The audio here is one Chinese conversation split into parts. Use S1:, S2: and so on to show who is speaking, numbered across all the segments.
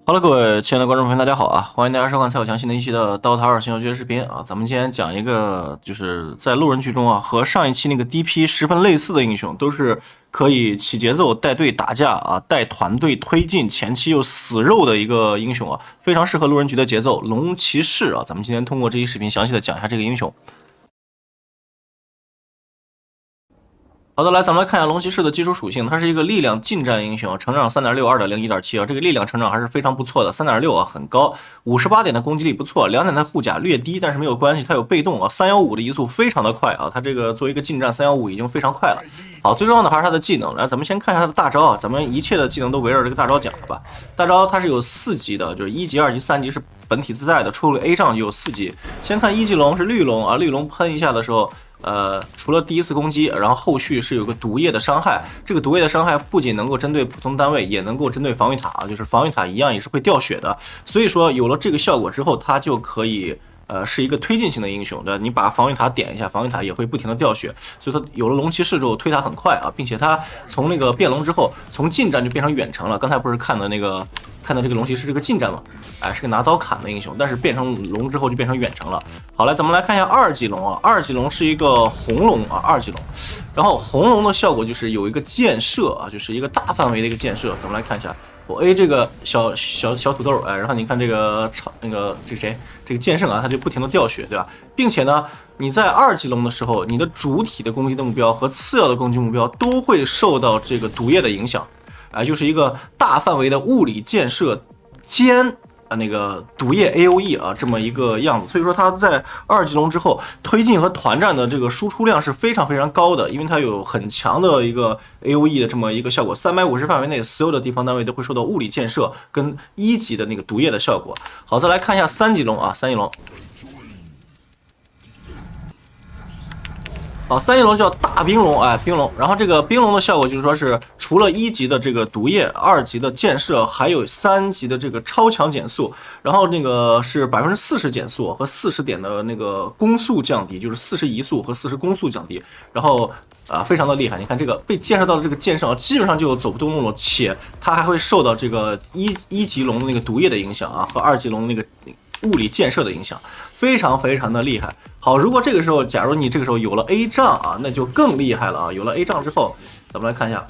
S1: Hello，各位亲爱的观众朋友，大家好啊！欢迎大家收看蔡小强新的一期的《刀塔二》新手学视频啊！咱们今天讲一个，就是在路人局中啊，和上一期那个 DP 十分类似的英雄，都是可以起节奏、带队打架啊、带团队推进、前期又死肉的一个英雄啊，非常适合路人局的节奏。龙骑士啊，咱们今天通过这期视频详细的讲一下这个英雄。好的，来，咱们来看一下龙骑士的基础属性，它是一个力量近战英雄，成长3.6、2.0、1.7啊，这个力量成长还是非常不错的，3.6啊很高，58点的攻击力不错，2点的护甲略低，但是没有关系，它有被动啊，315的移速非常的快啊，它这个作为一个近战315已经非常快了。好，最重要的还是它的技能，来，咱们先看一下它的大招啊，咱们一切的技能都围绕这个大招讲了吧。大招它是有4级的，就是1级、2级、3级是本体自带的，出了 A 仗就有4级。先看1级龙是绿龙啊，绿龙喷一下的时候。除了第一次攻击，然后后续是有个毒液的伤害。这个毒液的伤害不仅能够针对普通单位，也能够针对防御塔啊，就是防御塔一样也是会掉血的。所以说有了这个效果之后，它就可以是一个推进型的英雄，对吧？你把防御塔点一下，防御塔也会不停的掉血。所以它有了龙骑士之后推塔很快啊，并且它从那个变龙之后，从近战就变成远程了。刚才不是看的这个龙骑士这个近战嘛，哎，是个拿刀砍的英雄，但是变成龙之后就变成远程了。好，来咱们来看一下2级龙啊，2级龙是一个红龙啊，2级龙，然后红龙的效果就是有一个箭射啊，就是一个大范围的一个箭射。咱们来看一下，我 A 这个小土豆，哎，然后你看这个这个谁，这个剑圣啊，它就不停的掉血，对吧？并且呢，你在2级龙的时候，你的主体的攻击的目标和次要的攻击目标都会受到这个毒液的影响。就是一个大范围的物理建设兼那个毒液 AOE 啊，这么一个样子。所以说它在2级龙之后推进和团战的这个输出量是非常非常高的，因为它有很强的一个 AOE 的这么一个效果，350范围内所有的地方单位都会受到物理建设跟1级的那个毒液的效果。好，再来看一下3级龙啊，3级龙。好，3级龙叫大冰龙，哎，冰龙。然后这个冰龙的效果就是说是除了1级的这个毒液，2级的箭射，还有3级的这个超强减速，然后那个是40%减速和40点的那个攻速降低，就是40移速和40攻速降低，然后非常的厉害。你看这个被建设到的这个剑圣，基本上就走不动路了，且它还会受到这个一级龙的那个毒液的影响啊，和2级龙那个物理建设的影响，非常非常的厉害。好，如果这个时候，假如你这个时候有了 A 仗啊，那就更厉害了啊！有了 A 仗之后，咱们来看一下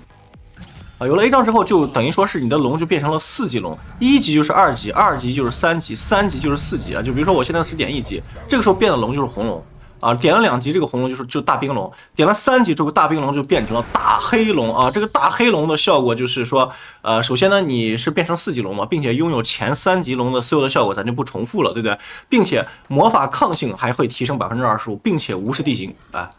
S1: 啊，有了 A 仗之后，就等于说是你的龙就变成了4级龙，1级就是2级，2级就是3级，3级就是4级啊。就比如说我现在是点1级，这个时候变的龙就是红龙。啊，点了2级这个红龙就大冰龙，点了3级这个大冰龙就变成了大黑龙啊。这个大黑龙的效果就是说，首先呢你是变成4级龙嘛，并且拥有前3级龙的所有的效果，咱就不重复了，对不对？并且魔法抗性还会提升25%，并且无视地形啊。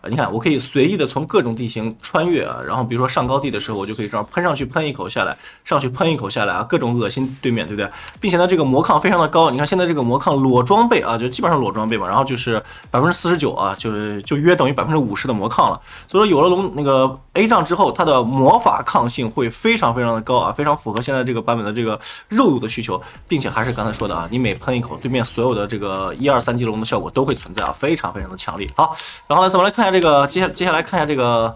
S1: 你看，我可以随意的从各种地形穿越啊，然后比如说上高地的时候，我就可以这样喷上去，喷一口下来，上去喷一口下来啊，各种恶心对面，对不对？并且呢，这个魔抗非常的高，你看现在这个魔抗裸装备啊，就基本上裸装备嘛，然后就是49%啊，就约等于50%的魔抗了。所以说有了龙那个 A 仗之后，它的魔法抗性会非常非常的高啊，非常符合现在这个版本的这个肉度的需求，并且还是刚才说的啊，你每喷一口，对面所有的这个1、2、3级龙的效果都会存在啊，非常非常的强力。好，然后呢，咱们来看一下。这个接下来看一下这个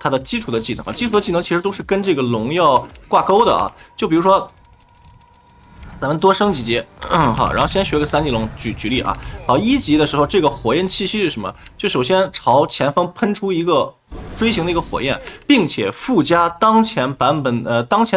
S1: 它的基础的技能啊，基础的技能其实都是跟这个龙要挂钩的啊。就比如说，咱们多升几级，好，然后先学个3级龙举例啊。好，1级的时候，这个火焰气息是什么？就首先朝前方喷出一个锥形的一个火焰，并且附加当前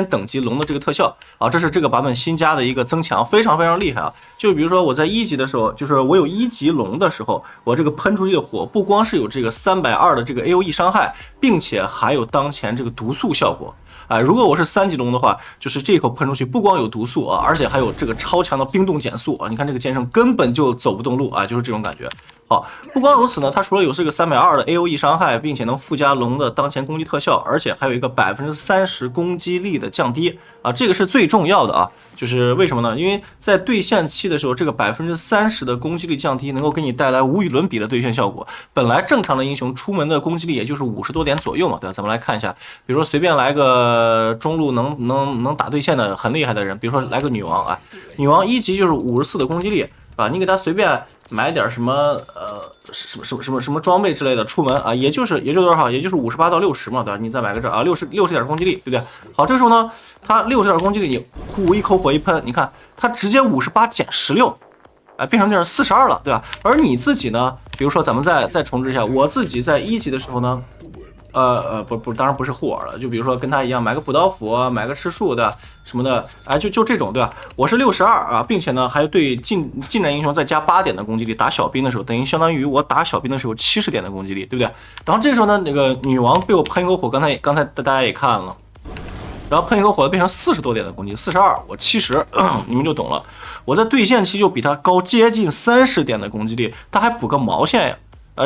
S1: 等级龙的这个特效啊，这是这个版本新加的一个增强，非常非常厉害啊。就比如说我在1级的时候，就是我有1级龙的时候，我这个喷出去的火不光是有这个320的这个 AOE 伤害，并且还有当前这个毒素效果。如果我是3级龙的话，就是这一口喷出去，不光有毒素啊，而且还有这个超强的冰冻减速啊！你看这个剑圣根本就走不动路啊，就是这种感觉。好，不光如此呢，它除了有这个320的 AOE 伤害，并且能附加龙的当前攻击特效，而且还有一个30%攻击力的降低啊，这个是最重要的啊！就是为什么呢？因为在对线期的时候，这个30%的攻击力降低能够给你带来无与伦比的对线效果。本来正常的英雄出门的攻击力也就是50多点左右嘛，对吧？咱们来看一下，比如说随便来个中路能打对线的很厉害的人，比如说来个女王啊，女王1级就是54的攻击力。啊，你给他随便买点什么什么装备之类的出门啊，也就多少，也就是58到60嘛，对吧？你再买个这啊60点攻击力，对不对？好，这个时候呢，他60点攻击力，你呼一口火一喷，你看他直接58减16。变成这42了，对吧？而你自己呢？比如说，咱们再重置一下，我自己在1级的时候呢，不，当然不是护耳了，就比如说跟他一样，买个补刀斧啊，买个吃树的什么的，哎，就这种，对吧？我是62啊，并且呢，还对近战英雄再加8点的攻击力，打小兵的时候，等于相当于我打小兵的时候70点的攻击力，对不对？然后这个时候呢，那个女王被我喷一口火，刚才大家也看了。然后喷一口火变成40多点的攻击，42，我70，你们就懂了。我在对线期就比他高接近30点的攻击力，他还补个毛线呀？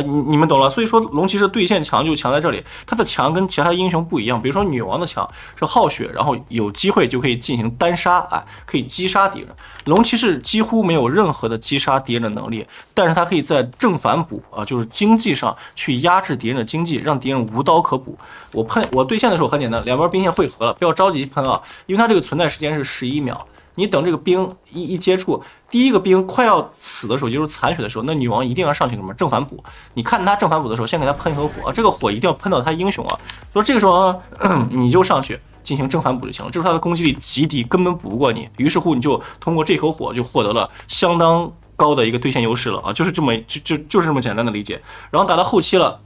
S1: 你们懂了。所以说龙骑士对线强就强在这里，他的强跟其他英雄不一样。比如说女王的强是耗血，然后有机会就可以进行单杀，可以击杀敌人。龙骑士几乎没有任何的击杀敌人的能力，但是他可以在正反补就是经济上去压制敌人的经济，让敌人无刀可补。我对线的时候很简单，两边兵线汇合了，不要着急喷啊，因为它这个存在时间是11秒。你等这个兵一接触，第一个兵快要死的时候，也就是残血的时候，那女王一定要上去什么正反补。你看他正反补的时候，先给他喷一口火，这个火一定要喷到他英雄啊。所以这个时候呢，你就上去进行正反补就行了。这时候他的攻击力极低，根本补不过你。于是乎，你就通过这口火就获得了相当高的一个对线优势了啊，就是这么简单的理解。然后打到后期了。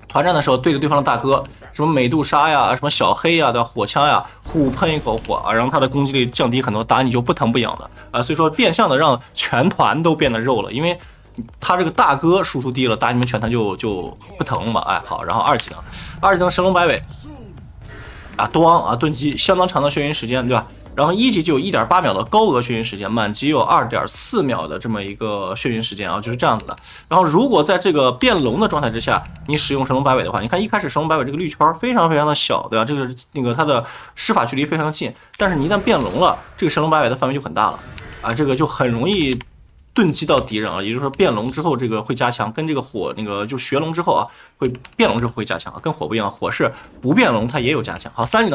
S1: 团战的时候对着对方的大哥，什么美杜莎呀，什么小黑呀的火枪呀，互喷一口火啊，然后他的攻击力降低很多，打你就不疼不痒的啊，所以说变相的让全团都变得肉了，因为他这个大哥输出低了，打你们全团就不疼嘛，哎好，然后二技能神龙摆尾啊，盾击相当长的眩晕时间，对吧？然后1级就有1.8秒的高额眩晕时间，满级有2.4秒的这么一个眩晕时间啊，就是这样子的。然后如果在这个变龙的状态之下，你使用神龙摆尾的话，你看一开始神龙摆尾这个绿圈非常的小，对吧？这个它的施法距离非常近，但是你一旦变龙了，这个神龙摆尾的范围就很大了啊，这个就很容易盾击到敌人啊，也就是说变龙之后这个会加强，跟这个火就学龙之后啊，会变龙之后会加强，跟火不一样，火是不变龙它也有加强。好，3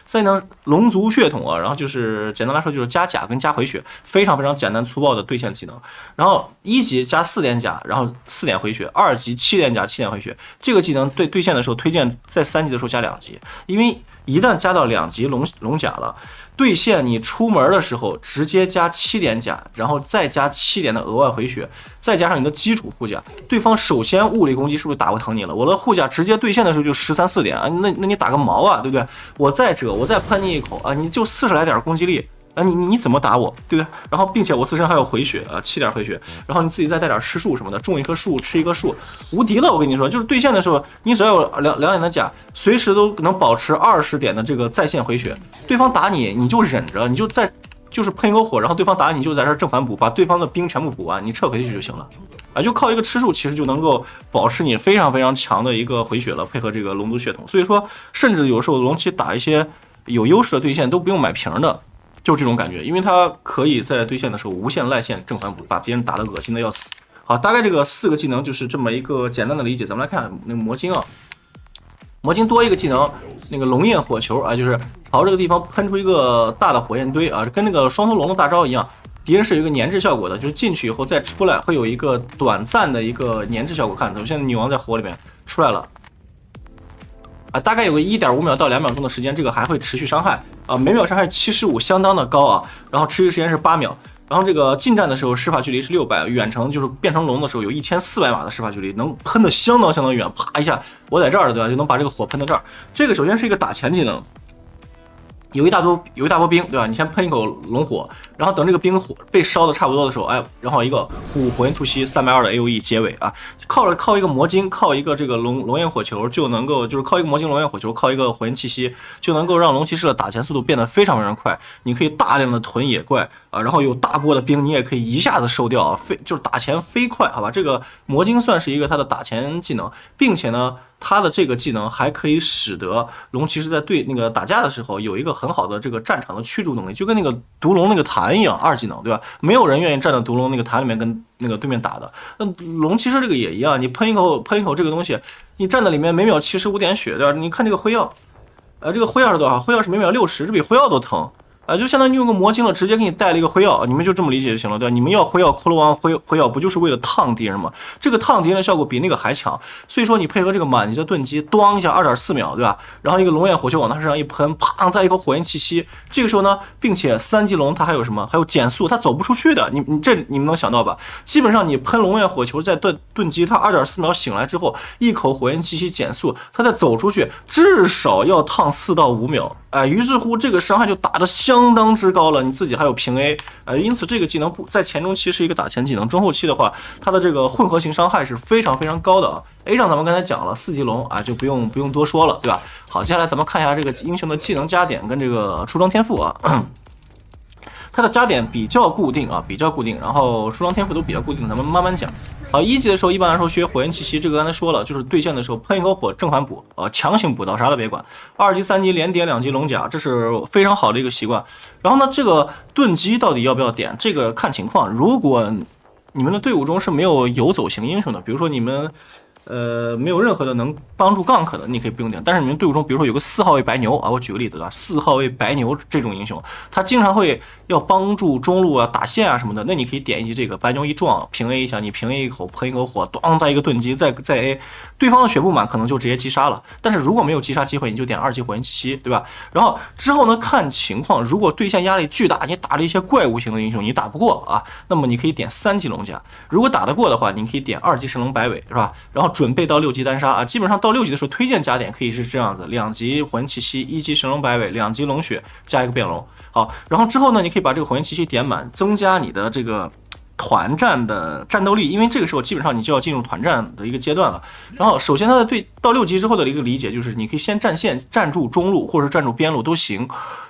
S1: 技能龙族血统啊，然后就是简单来说就是加甲跟加回血，非常简单粗暴的对线技能。然后1级加4点甲，然后4点回血；2级7点甲7点回血。这个技能对线的时候推荐在3级的时候加2级，因为一旦加到2级龙甲了，对线你出门的时候直接加7点甲，然后再加7点的额外回血，再加上你的基础护甲，对方首先物理攻击是不是打不疼你了？我的护甲直接对线的时候就13、14点啊，那你打个毛啊，对不对？我再喷你一口啊，你就40来点攻击力。你怎么打我，对不对？然后并且我自身还有回血7点回血，然后你自己再带点吃树什么的，种一棵树吃一棵树，无敌了！我跟你说，就是对线的时候，你只要有2点的甲，随时都能保持20点的这个在线回血。对方打你，你就忍着，你就是喷一口火，然后对方打你就在这正反补，把对方的兵全部补完，你撤回去就行了。就靠一个吃树，其实就能够保持你非常强的一个回血了，配合这个龙族血统。所以说，甚至有时候龙骑打一些有优势的对线都不用买瓶的。就这种感觉，因为它可以在对线的时候无限赖线正反补，把别人打得恶心的要死。好，大概这个4个技能就是这么一个简单的理解。咱们来看那个魔晶啊，魔晶多一个技能，那个龙焰火球啊，就是朝这个地方喷出一个大的火焰堆啊，跟那个双头龙的大招一样。敌人是有一个粘滞效果的，就是进去以后再出来会有一个短暂的一个粘滞效果。看，现在女王在火里面出来了。大概有个1.5秒到2秒钟的时间，这个还会持续伤害啊，每秒伤害75，相当的高啊。然后持续时间是8秒，然后这个近战的时候施法距离是600，远程就是变成龙的时候有1400码的施法距离，能喷的相当远，啪一下我在这儿对吧，就能把这个火喷到这儿。这个首先是一个打钱技能。有一大波兵，对吧？你先喷一口龙火，然后等这个兵火被烧的差不多的时候，然后一个火焰突袭320的 AOE 结尾啊，靠一个魔晶，靠一个这个龙焰火球就能够，就是靠一个魔晶龙焰火球，靠一个火焰气息就能够让龙骑士的打钱速度变得非常快。你可以大量的囤野怪啊，然后有大波的兵，你也可以一下子收掉啊，就是打钱飞快，好吧？这个魔晶算是一个它的打钱技能，并且呢。他的这个技能还可以使得龙骑士在那个打架的时候有一个很好的这个战场的驱逐能力，就跟那个毒龙那个坛一样，2技能对吧？没有人愿意站在毒龙那个坛里面跟那个对面打的。那龙骑士这个也一样，你喷一口这个东西，你站在里面每秒75点血，对吧？你看这个辉耀，这个辉耀是多少？辉耀是每秒60，这比辉耀都疼。就相当于用个魔晶了，直接给你带了一个辉耀，你们就这么理解就行了，对吧？你们要辉耀骷髅王辉耀，不就是为了烫敌人吗？这个烫敌人的效果比那个还强，所以说你配合这个满级的盾击，咣一下2.4秒，对吧？然后一个龙焰火球往他身上一喷，砰，再一口火焰气息，这个时候呢，并且3级龙它还有什么？还有减速，它走不出去的，你们能想到吧？基本上你喷龙焰火球在盾击，它2.4秒醒来之后，一口火焰气息减速，它再走出去，至少要烫4到5秒。于是乎这个伤害就打得相当之高了，你自己还有平 A，因此这个技能不在前中期是一个打前技能，中后期的话，它的这个混合型伤害是非常非常高的啊。A 上咱们刚才讲了4级龙就不用多说了，对吧？好，接下来咱们看一下这个英雄的技能加点跟这个出装天赋啊。它的加点比较固定啊，比较固定，然后出装天赋都比较固定，咱们慢慢讲。好，1级的时候一般来说学火焰气息，这个刚才说了，就是对线的时候喷一口火正反补，强行补到啥都别管。2级、3级连点2级龙甲，这是非常好的一个习惯。然后呢，这个盾击到底要不要点？这个看情况。如果你们的队伍中是没有游走型英雄的，比如说你们没有任何的能帮助 gank 的，你可以不用点。但是你们队伍中，比如说有个4号位白牛我举个例子4号位白牛这种英雄，他经常会要帮助中路打线什么的，那你可以点一击这个白牛一撞，平 A 一下，你平 A 一口，喷一口火，咣，再一个盾击，再 A， 对方的血不满可能就直接击杀了。但是如果没有击杀机会，你就点2级火焰气息，对吧？然后之后呢，看情况，如果对线压力巨大，你打了一些怪物型的英雄，你打不过那么你可以点3级龙甲。如果打得过的话，你可以点2级神龙摆尾，是吧？然后准备到6级单杀基本上到6级的时候，推荐加点可以是这样子：2级火焰气息，1级神龙摆尾，2级龙血加一个变龙。好，然后之后呢，你可以把这个火焰气息点满，增加你的这个团战的战斗力，因为这个时候基本上你就要进入团战的一个阶段了。然后首先它的到6级之后的一个理解就是，你可以先站线，站住中路或者站住边路都行，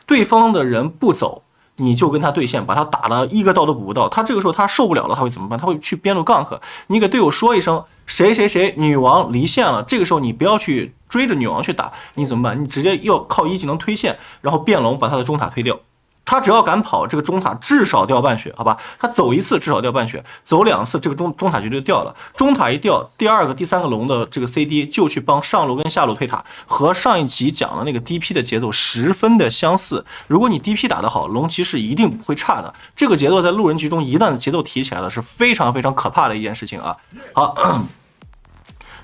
S1: 对方的人不走，你就跟他对线，把他打了一个刀都补不到。他这个时候他受不了了，他会怎么办？他会去边路 gank， 你给队友说一声谁谁谁女王离线了，这个时候你不要去追着女王去打，你怎么办？你直接要靠1技能推线，然后变龙把他的中塔推掉。他只要敢跑，这个中塔至少掉半血，好吧？他走1次至少掉半血，走2次，这个中塔绝对掉了。中塔一掉，第2个、第3个龙的这个 CD 就去帮上路跟下路推塔，和上一集讲的那个 DP 的节奏十分的相似。如果你 DP 打得好，龙骑士一定不会差的。这个节奏在路人局中一旦节奏提起来了，是非常非常可怕的一件事情啊。好。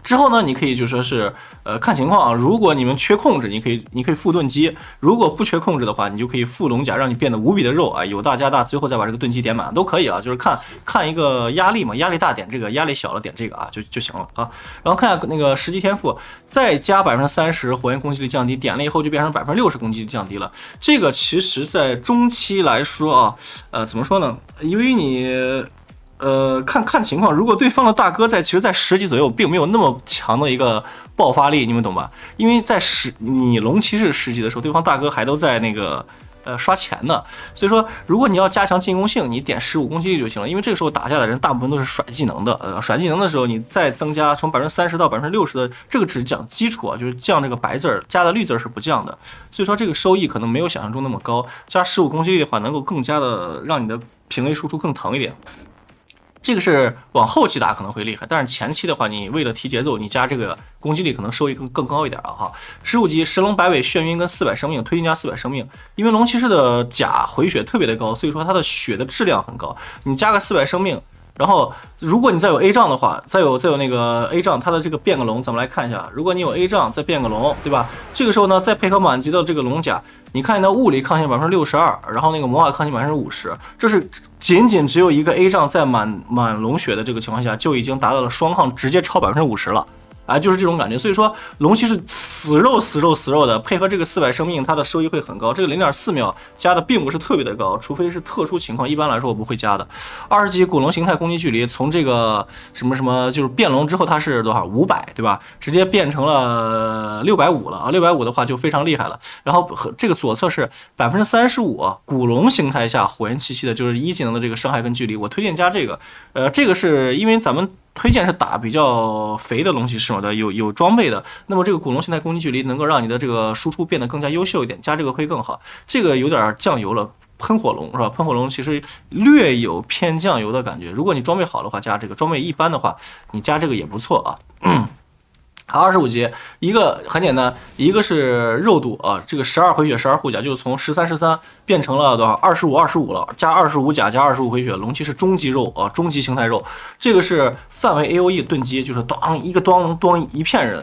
S1: 之后呢，你可以就说是，看情况如果你们缺控制，你可以副盾击；如果不缺控制的话，你就可以副龙甲，让你变得无比的肉有大加大，最后再把这个盾击点满都可以就是看一个压力嘛，压力大点这个，压力小了点这个就行了啊。然后看下那个10级天赋，再加30%火焰攻击力降低，点了以后就变成60%攻击力降低了。这个其实在中期来说怎么说呢？因为你。看情况，如果对方的大哥其实在10级左右，并没有那么强的一个爆发力，你们懂吧？因为在你龙骑士10级的时候，对方大哥还都在那个刷钱呢，所以说如果你要加强进攻性，你点15攻击力就行了，因为这个时候打下的人大部分都是甩技能的，甩技能的时候你再增加从30%到60%的，这个只讲基础就是降这个白字加的绿字是不降的，所以说这个收益可能没有想象中那么高，加15攻击力的话，能够更加的让你的平 A 输出更疼一点。这个是往后期打可能会厉害，但是前期的话，你为了提节奏，你加这个攻击力可能收益更高一点哈。15级神龙摆尾眩晕跟400生命，推进加400生命，因为龙骑士的甲回血特别的高，所以说它的血的质量很高，你加个400生命。然后，如果你再有 A 杖的话，再有那个 A 杖，它的这个变个龙，咱们来看一下。如果你有 A 杖再变个龙，对吧？这个时候呢，再配合满级的这个龙甲，你看你的物理抗性62%，然后那个魔法抗性50%，这是仅只有一个 A 杖在满龙血的这个情况下，就已经达到了双抗直接超50%了。就是这种感觉，所以说龙骑士死肉的，配合这个400生命，它的收益会很高。这个0.4秒加的并不是特别的高，除非是特殊情况，一般来说我不会加的。20级古龙形态攻击距离，从这个什么就是变龙之后，它是多少500，对吧？直接变成了650了650的话就非常厉害了。然后这个左侧是35%，古龙形态下火焰气息的，就是1技能的这个伤害跟距离，我推荐加这个。这个是因为咱们推荐是打比较肥的龙骑士嘛的，有装备的，那么这个古龙形态攻击距离能够让你的这个输出变得更加优秀一点，加这个会更好。这个有点酱油了，喷火龙是吧？喷火龙其实略有偏酱油的感觉，如果你装备好的话加这个，装备一般的话你加这个也不错好25级，一个很简单，一个是肉度啊，这个12回血12护甲，就是从13变成了多少25了，加25甲加25回血，龙骑士终极肉啊，终极形态肉，这个是范围 AOE 盾击，就是当一个当一片人。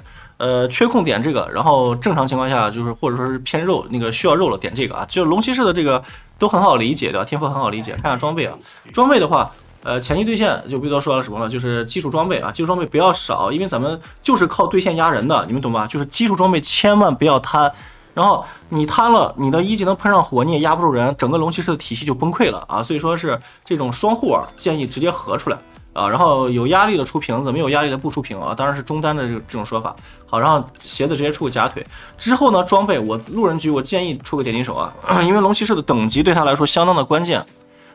S1: 缺空点这个，然后正常情况下就是或者说是偏肉那个需要肉了点这个啊，就龙骑士的这个都很好理解对吧？天赋很好理解，看下装备啊，装备的话。前期兑现就不多说了什么了，就是基础装备啊，基础装备不要少，因为咱们就是靠兑现压人的，你们懂吧？就是基础装备千万不要贪，然后你贪了，你的一技能喷上火，你也压不住人，整个龙骑士的体系就崩溃了啊！所以说是这种双护耳建议直接合出来啊，然后有压力的出瓶子，没有压力的不出瓶啊，当然是中单的这种说法。好，然后鞋子直接出个假腿，之后呢，装备我路人局我建议出个点金手啊，因为龙骑士的等级对他来说相当的关键。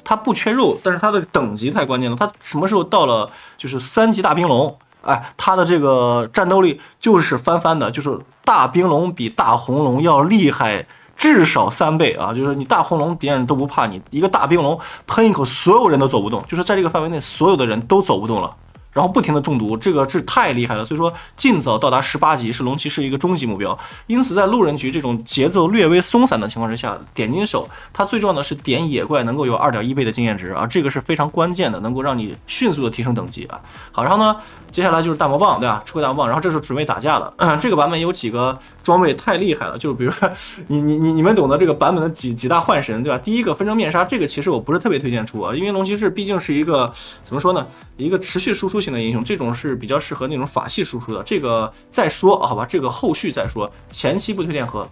S1: 它不缺肉，但是它的等级太关键了。它什么时候到了就是3级大冰龙，哎，它的这个战斗力就是翻的，就是大冰龙比大红龙要厉害至少3倍啊！就是你大红龙别人都不怕你，一个大冰龙喷一口，所有人都走不动，就是在这个范围内所有的人都走不动了。然后不停的中毒，这个是太厉害了，所以说尽早到达18级是龙骑士一个终极目标。因此在路人局这种节奏略微松散的情况之下，点金手它最重要的是点野怪能够有2.1倍的经验值啊，这个是非常关键的，能够让你迅速的提升等级啊。好，然后呢，接下来就是大魔棒，对吧？出个大魔棒，然后这时候准备打架了。这个版本有几个装备太厉害了，就是比如说你们懂得这个版本的几大幻神，对吧？第一个分身面纱，这个其实我不是特别推荐出啊，因为龙骑士毕竟是一个怎么说呢，一个持续输出型的英雄，这种是比较适合那种法系输出的。这个再说，好吧，这个后续再说，前期不推荐喝。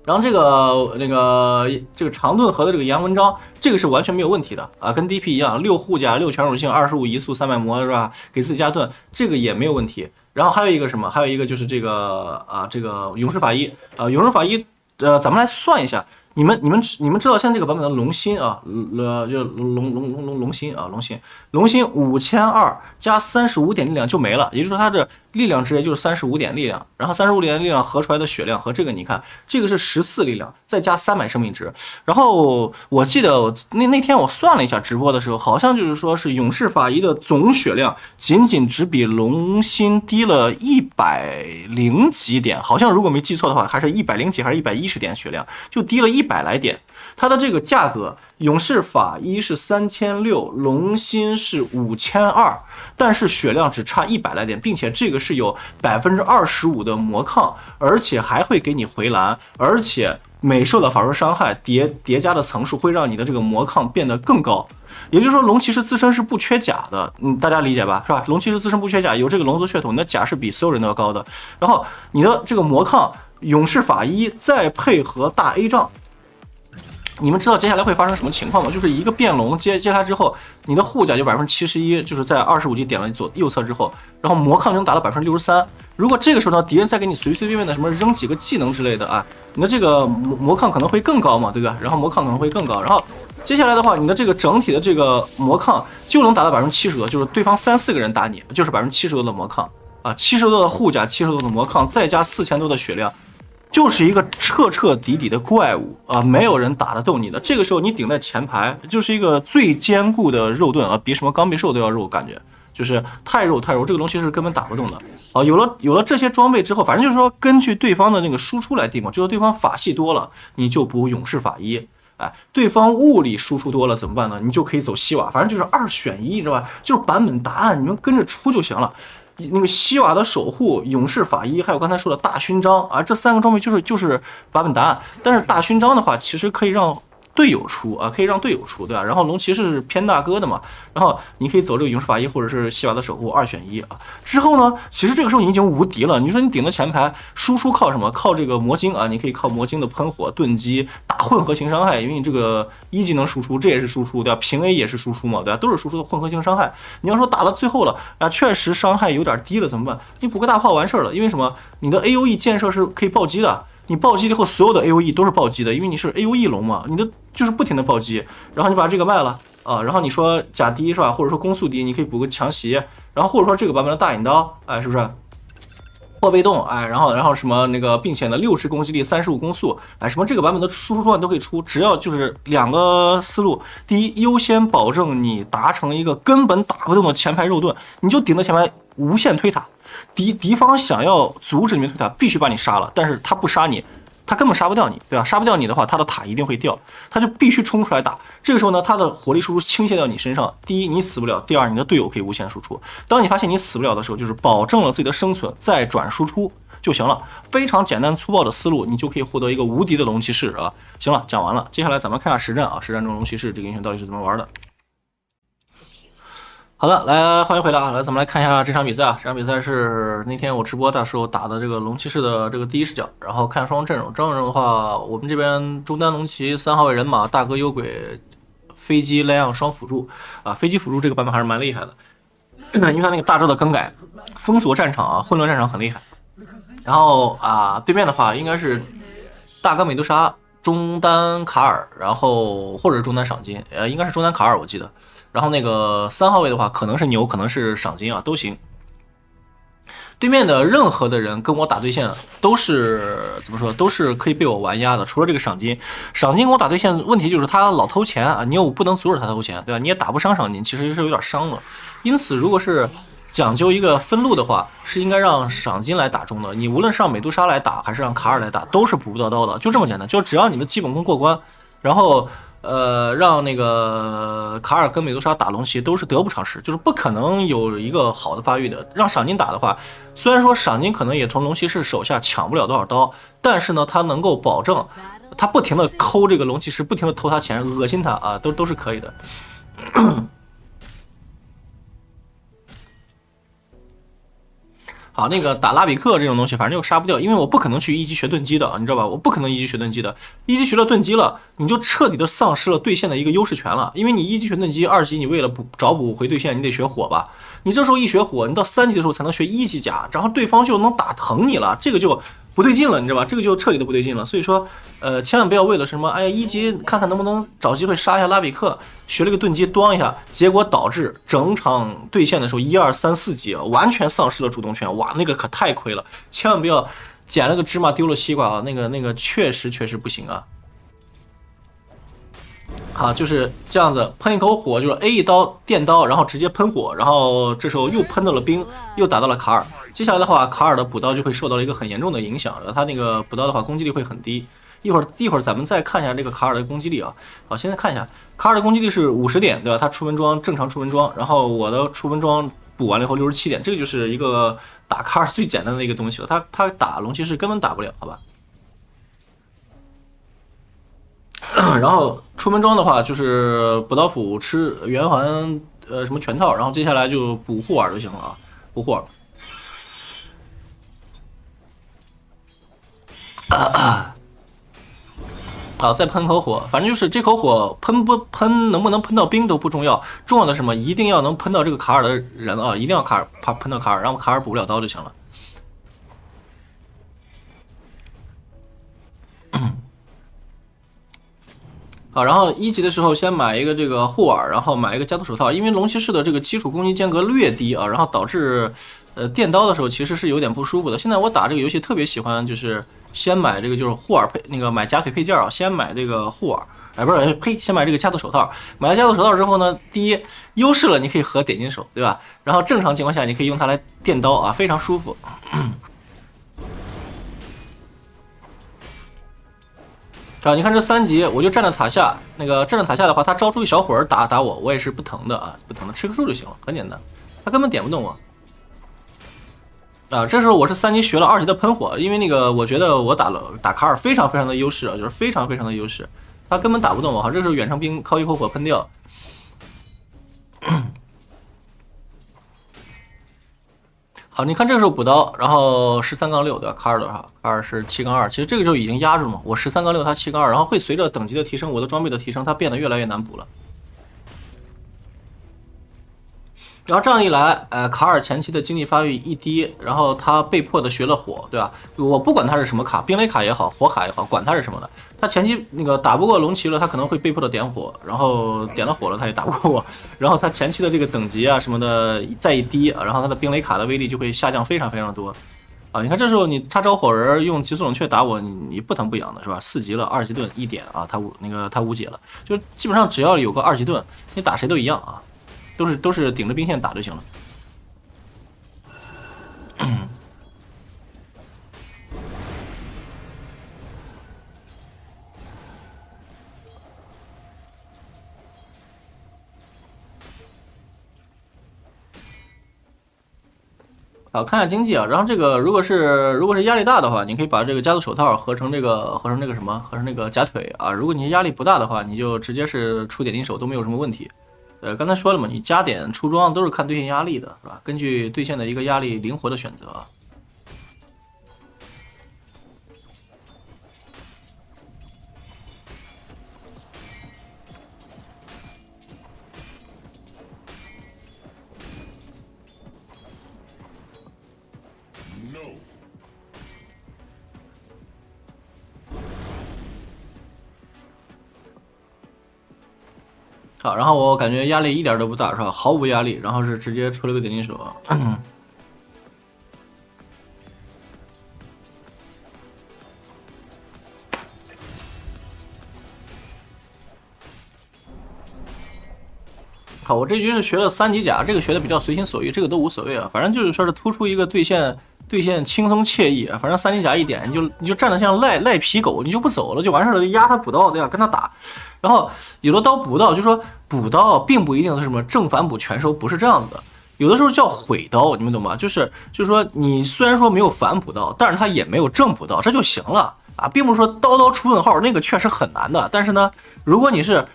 S1: 然后这个长盾盒的这个杨文章，这个是完全没有问题的啊，跟 DP 一样，6护甲、6全属性、25移速、300魔是吧？给自己加盾，这个也没有问题。然后还有一个什么？还有一个就是这个这个勇士法医啊，勇士法医，咱们来算一下。你们知道现在这个版本的龙心啊，就龙心啊，龙心5200加35点力量就没了，也就是说它的力量值也就是35点力量，然后35点力量合出来的血量和这个你看，这个是14力量，再加300生命值。然后我记得那天我算了一下直播的时候，好像就是说是勇士法医的总血量仅只比龙心低了100几点，好像如果没记错的话，还是100几还是110点血量，就低了100来点。它的这个价格，勇士法医是3600，龙心是5200，但是血量只差100来点，并且这个是有25%的魔抗，而且还会给你回蓝，而且每受到法术伤害叠加的层数会让你的这个魔抗变得更高。也就是说，龙骑士自身是不缺甲的，大家理解吧，是吧？龙骑士自身不缺甲，有这个龙族血统，你的甲是比所有人都要高的。然后你的这个魔抗，勇士法医再配合大 A 杖。你们知道接下来会发生什么情况吗？就是一个变龙接他之后，你的护甲就71%，就是在25级点了右侧之后，然后魔抗能达到63%。如果这个时候呢，敌人再给你随便的什么扔几个技能之类的啊，你的这个魔抗可能会更高嘛，对吧？然后魔抗可能会更高，然后接下来的话，你的这个整体的这个魔抗就能达到70%多，就是对方3、4个人打你，就是70%多的魔抗啊，70多的护甲，70多的魔抗，再加4000多的血量。就是一个彻底的怪物啊，没有人打得动你的。这个时候你顶在前排，就是一个最坚固的肉盾啊，比什么钢臂兽都要肉，感觉就是太肉。这个龙骑士根本打不动的啊。有了这些装备之后，反正就是说根据对方的那个输出来定嘛，就是对方法系多了，你就补勇士法医。哎，对方物理输出多了怎么办呢？你就可以走西瓦，反正就是2选1，知道吧？就是版本答案，你们跟着出就行了。那个西瓦的守护、勇士法医，还有刚才说的大勋章啊，这3个装备就是版本答案。但是大勋章的话，其实可以让队友出啊，可以让队友出，对吧？然后龙骑士是偏大哥的嘛，然后你可以走这个勇士法医或者是西瓦的守护2选1啊。之后呢，其实这个时候你已经无敌了。你说你顶着前排，输出靠什么？靠这个魔晶啊，你可以靠魔晶的喷火、盾击、打混合型伤害，因为你这个1技能输出，这也是输出，对吧？平 A 也是输出嘛，对吧？都是输出的混合型伤害。你要说打到最后了啊，确实伤害有点低了，怎么办？你补个大炮完事儿了，因为什么？你的 AOE 建设是可以暴击的。你暴击以后，所有的 AOE 都是暴击的，因为你是 AOE 龙嘛，你的就是不停的暴击，然后你把这个卖了啊，然后你说甲低是吧，或者说攻速低，你可以补个强袭，然后或者说这个版本的大引刀，哎，是不是？破被动，哎，然后什么那个，并且呢60攻击力，35攻速，哎，什么这个版本的输出装备都可以出，只要就是2个思路，第一，优先保证你达成一个根本打不动的前排肉盾，你就顶着前排无限推塔。敌方想要阻止你们推塔，必须把你杀了，但是他不杀你。他根本杀不掉你，对吧？杀不掉你的话，他的塔一定会掉，他就必须冲出来打。这个时候呢，他的火力输出倾泻到你身上，第一你死不了，第二你的队友可以无限输出。当你发现你死不了的时候，就是保证了自己的生存，再转输出就行了。非常简单粗暴的思路，你就可以获得一个无敌的龙骑士啊！行了，讲完了，接下来咱们看下实战啊，实战中龙骑士这个英雄到底是怎么玩的。好的，来欢迎回来啊！来，咱们来看一下这场比赛啊。这场比赛是那天我直播的时候打的这个龙骑士的这个第一视角，然后看双方阵容。阵容的话，我们这边中单龙骑3号位人马，大哥幽鬼，飞机莱昂双辅助啊。飞机辅助这个版本还是蛮厉害的，因为他那个大招的更改，封锁战场啊，混乱战场很厉害。然后啊，对面的话应该是大哥美杜莎、中单卡尔，然后或者是中单赏金，应该是中单卡尔我记得。然后那个3号位的话，可能是牛，可能是赏金啊，都行。对面的任何的人跟我打对线，都是怎么说，都是可以被我玩压的，除了这个赏金。赏金跟我打对线，问题就是他老偷钱啊，你又不能阻止他偷钱，对吧？你也打不伤赏金，其实是有点伤的。因此，如果是讲究一个分路的话，是应该让赏金来打中的。你无论是让美杜莎来打，还是让卡尔来打，都是补不到刀的，就这么简单。就只要你的基本功过关，然后。让那个卡尔跟美杜莎打龙骑都是得不偿失，就是不可能有一个好的发育的。让赏金打的话，虽然说赏金可能也从龙骑士手下抢不了多少刀，但是呢，他能够保证他不停的抠这个龙骑士，不停的偷他钱，恶心他啊，都是可以的。好，那个打拉比克这种东西，反正又杀不掉，因为我不可能去一级学盾击的，你知道吧？我不可能一级学盾击的，一级学了盾击了，你就彻底的丧失了对线的一个优势权了。因为你一级学盾击，二级你为了找补回对线，你得学火吧？你这时候一学火，你到3级的时候才能学1级甲，然后对方就能打疼你了，这个就不对劲了，你知道吧？这个就彻底的不对劲了。所以说，千万不要为了什么，哎呀1级看看能不能找机会杀一下拉比克，学了个盾击端一下，结果导致整场对线的时候1、2、3、4级完全丧失了主动权，哇，那个可太亏了！千万不要捡了个芝麻丢了西瓜啊，那个确实不行啊。好，就是这样子，喷一口火，就是 A 一刀电刀，然后直接喷火，然后这时候又喷到了冰，又打到了卡尔。接下来的话，卡尔的补刀就会受到了一个很严重的影响，他那个补刀的话攻击力会很低。一会儿咱们再看一下这个卡尔的攻击力啊。好，现在看一下卡尔的攻击力是50点，对吧？他出文装正常出文装，然后我的出文装补完了以后67点，这个就是一个打卡尔最简单的一个东西了。他打龙骑士根本打不了，好吧？然后出门装的话，就是补刀斧吃圆环什么全套，然后接下来就补护耳就行了啊，补护耳。好，再喷口火，反正就是这口火喷不喷，能不能喷到冰都不重要，重要的是什么？一定要能喷到这个卡尔的人啊，一定要喷到卡尔，然后卡尔补不了刀就行了。好，然后1级的时候先买一个这个护耳，然后买一个加特手套，因为龙骑士的这个基础攻击间隔略低啊，然后导致电刀的时候其实是有点不舒服的。现在我打这个游戏特别喜欢就是先买这个就是护耳配那个买假腿配件啊，先买这个护耳，哎不是呸，先买这个加特手套。买了加特手套之后呢，第一优势了，你可以合点金手，对吧？然后正常情况下你可以用它来电刀啊，非常舒服。啊，你看这3级，我就站在塔下，那个站在塔下的话，他招出一小会儿打我，我也是不疼的啊，不疼的，吃棵树就行了，很简单，他根本点不动我。啊，这时候我是3级学了2级的喷火，因为那个我觉得我打卡尔非常的优势啊，就是非常的优势，他根本打不动我。好，这时候远程兵靠一口火喷掉。好，你看这个时候补刀，然后13-6，对吧？卡尔的话，卡尔是7-2，其实这个时候已经压住了嘛。我13-6，他7-2，然后会随着等级的提升，我的装备的提升，它变得越来越难补了。然后这样一来，卡尔前期的经济发育一低，然后他被迫的学了火，对吧？我不管他是什么卡，冰雷卡也好，火卡也好，管他是什么的，他前期那个打不过龙骑了，他可能会被迫的点火，然后点了火了，他也打不过我，然后他前期的这个等级啊什么的再一低，然后他的冰雷卡的威力就会下降非常的多。啊，你看这时候你他招火人用极速冷却打我，你不疼不痒的是吧？4级了，2级盾1点啊，他无解了，就基本上只要有个2级盾，你打谁都一样啊。都是顶着兵线打就行了。好，看一下经济啊。然后这个如果是压力大的话，你可以把这个加速手套合成那个什么，合成那个假腿啊。如果你压力不大的话，你就直接是出点金手都没有什么问题。刚才说了嘛，你加点出装都是看对线压力的，是吧？根据对线的一个压力灵活的选择。好，然后我感觉压力一点都不大，是吧？毫无压力，然后是直接出了个点金手。好，我这局是学了3级甲，这个学的比较随心所欲，这个都无所谓啊，反正就是说是突出一个对线轻松惬意啊，反正3级甲一点，你就站得像赖皮狗，你就不走了就完事了，就压他补刀，对吧？跟他打。然后有的刀补刀，就说补刀并不一定是什么正反补全收，不是这样子的，有的时候叫毁刀，你们懂吗？就是说你虽然说没有反补刀，但是它也没有正补刀，这就行了啊，并不是说刀出问号，那个确实很难的。但是呢，如果你是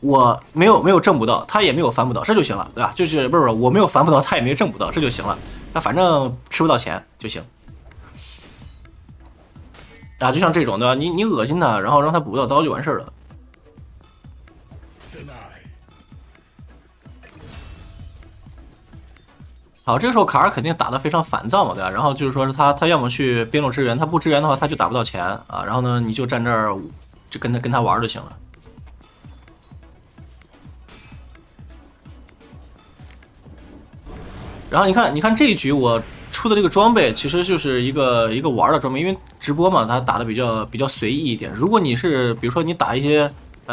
S1: 我没有正补刀，他也没有反补刀，这就行了，对吧？就是不是我没有反补刀，他也没正补刀，这就行了。那反正吃不到钱就行。啊，就像这种对吧？你恶心他，然后让他补不到刀就完事了。好，这个时候卡尔肯定打得非常烦躁嘛，对吧？然后就是说是他要么去边路支援，他不支援的话他就打不到钱啊。然后呢，你就站这儿就跟他玩就行了。然后你看这一局我出的这个装备其实就是一个玩的装备，因为直播嘛，他打的比较随意一点。如果你是比如说你打一些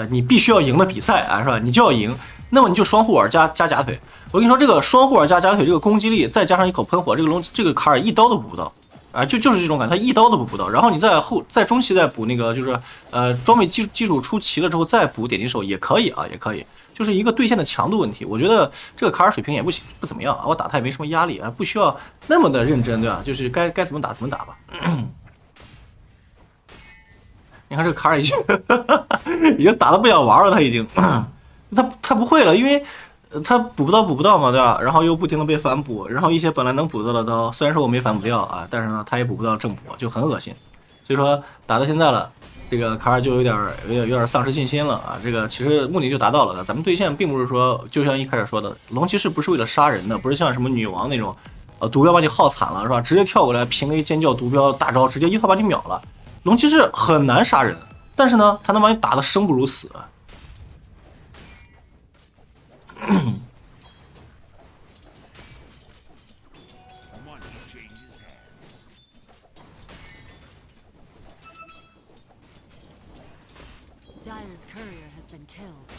S1: 你必须要赢的比赛啊，是吧？你就要赢，那么你就双护耳加假腿。我跟你说，这个双护耳加假腿这个攻击力，再加上一口喷火，这个卡尔一刀都补不到啊，就是这种感觉，他一刀都补不到。然后你在中期再补那个就是装备基础出齐了之后再补点金手也可以啊，也可以。就是一个对线的强度问题，我觉得这个卡尔水平也不怎么样啊，我打他也没什么压力啊，不需要那么的认真，对吧？就是该怎么打怎么打吧。你看这个卡尔已经打得不想玩了，他已经他不会了，因为他补不到嘛，对吧？然后又不停的被反补，然后一些本来能补到的刀，虽然说我没反补掉啊，但是呢他也补不到正补，就很恶心。所以说打到现在了。这个卡尔就有点丧失信心了啊！这个其实目的就达到了，咱们对线并不是说，就像一开始说的，龙骑士不是为了杀人的，不是像什么女王那种，毒镖把你耗惨了是吧？直接跳过来平 A 尖叫毒镖大招，直接一套把你秒了。龙骑士很难杀人，但是呢，他能把你打得生不如死。
S2: Dire's courier has been killed.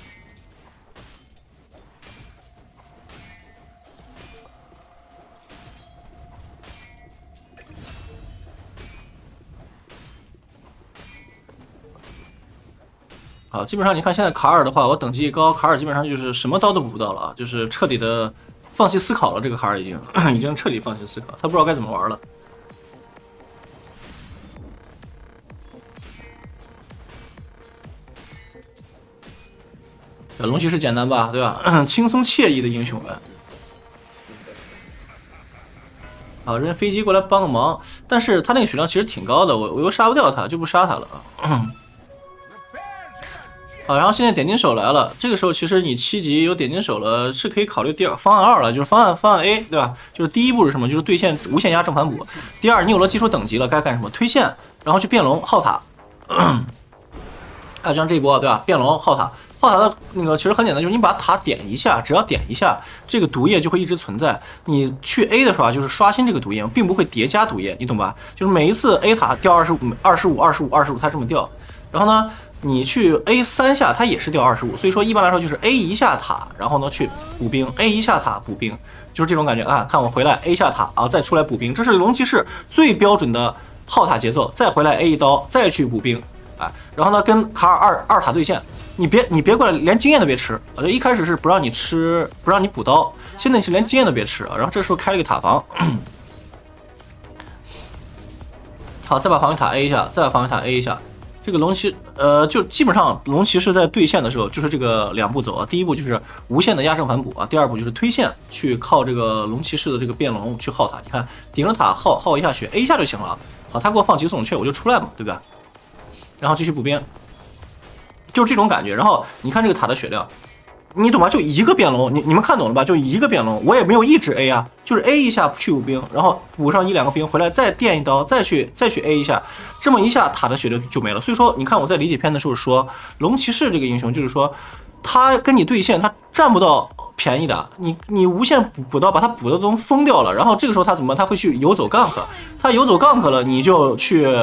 S1: 好，基本上你看现在卡尔的话，我等级一高，卡尔基本上就是什么刀都补不到了啊，就是彻底的放弃思考了。这个卡尔已经彻底放弃思考，他不知道该怎么玩了。龙骑士简单吧，对吧？轻松惬意的英雄们。好，人飞机过来帮个忙，但是他那个血量其实挺高的，我又杀不掉他，就不杀他了。好，然后现在点金手来了，这个时候其实你7级有点金手了，是可以考虑方案2了，就是方案 A， 对吧？就是第一步是什么？就是对线无限压正反补。第二，你有了基础等级了，该干什么？推线，然后去变龙耗塔。就像这一波，对吧？变龙耗塔。耗塔的那个其实很简单，就是你把塔点一下，只要点一下，这个毒液就会一直存在。你去 A 的时候啊，就是刷新这个毒液，并不会叠加毒液，你懂吧？就是每一次 A 塔掉25，它这么掉。然后呢，你去 A 3下，它也是掉25。所以说一般来说就是 A 一下塔，然后呢去补兵 ，A 一下塔补兵，就是这种感觉啊。看我回来 A 下塔啊，再出来补兵，这是龙骑士最标准的耗塔节奏。再回来 A 一刀，再去补兵啊。然后呢，跟卡尔二塔对线。你别过来，连经验都别吃啊！就一开始是不让你吃，不让你补刀，现在你是连经验都别吃啊！然后这时候开了一个塔防，好，再把防御塔 A 一下，再把防御塔 A 一下。这个龙骑，就基本上龙骑士在对线的时候，就是这个2步走啊。第一步就是无限的压胜反哺啊，第二步就是推线去靠这个龙骑士的这个变龙去耗塔。你看顶着塔耗一下血 A 一下就行了。好，他给我放极速冷却，我就出来嘛，对吧？然后继续补兵，就是这种感觉。然后你看这个塔的血量。你懂吧？就一个变龙，你们看懂了吧？就一个变龙，我也没有一直 A 啊，就是 A 一下去补兵，然后补上1、2个兵回来，再电一刀，再去 A 一下，这么一下塔的血就没了。所以说，你看我在理解篇的时候说，龙骑士这个英雄就是说，他跟你对线，他占不到便宜的，你无限补刀把他补的都疯掉了，然后这个时候他怎么办？他会去游走 gank， 他游走 gank 了，你就去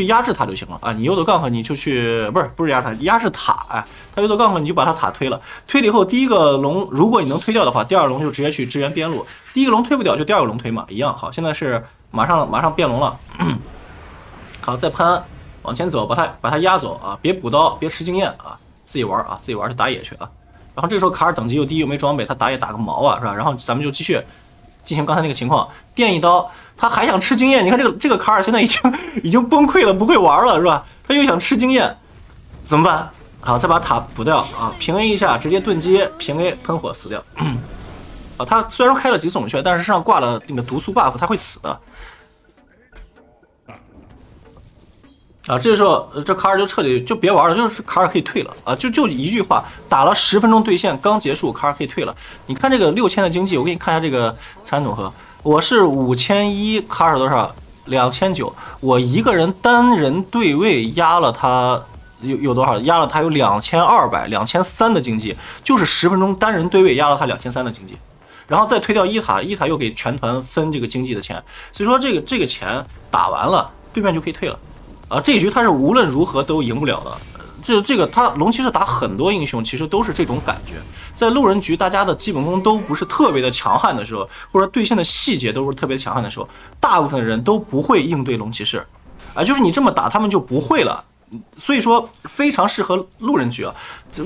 S1: 压制他就行了啊！你游走 gank 你就去不是压制他，压制塔哎，他游走 gank 你就把他塔推了，推了以后第一个龙如果你能推掉的话，第二个龙就直接去支援边路，第一个龙推不掉就第二个龙推嘛，一样好。现在是马上变龙了，好再攀往前走，把他压走啊！别补刀，别吃经验啊！自己玩啊，自己玩去打野去啊！然后这个时候卡尔等级又低又没装备，他打野打个毛啊是吧？然后咱们就继续进行刚才那个情况，电一刀。他还想吃经验，你看这个卡尔现在已经崩溃了，不会玩了是吧？他又想吃经验，怎么办？好，再把塔补掉啊，平 A 一下，直接盾击，平 A 喷火死掉。啊，他虽然说开了极速冷却，但是身上挂了那个毒素 buff， 他会死的。啊，这个时候这卡尔就彻底就别玩了，就是卡尔可以退了啊，就一句话，打了10分钟对线刚结束，卡尔可以退了。你看这个6000的经济，我给你看一下这个残忍总和。我是5100，卡尔多少？2900。我一个人单人对位压了他有多少？压了他有2200、2300的经济，就是10分钟单人对位压了他2300的经济，然后再推掉一塔又给全团分这个经济的钱，所以说这个钱打完了，对面就可以退了啊。这一局他是无论如何都赢不了的。这个他龙骑士打很多英雄其实都是这种感觉，在路人局大家的基本功都不是特别的强悍的时候，或者对线的细节都不是特别强悍的时候，大部分人都不会应对龙骑士，啊，就是你这么打他们就不会了。所以说非常适合路人局啊。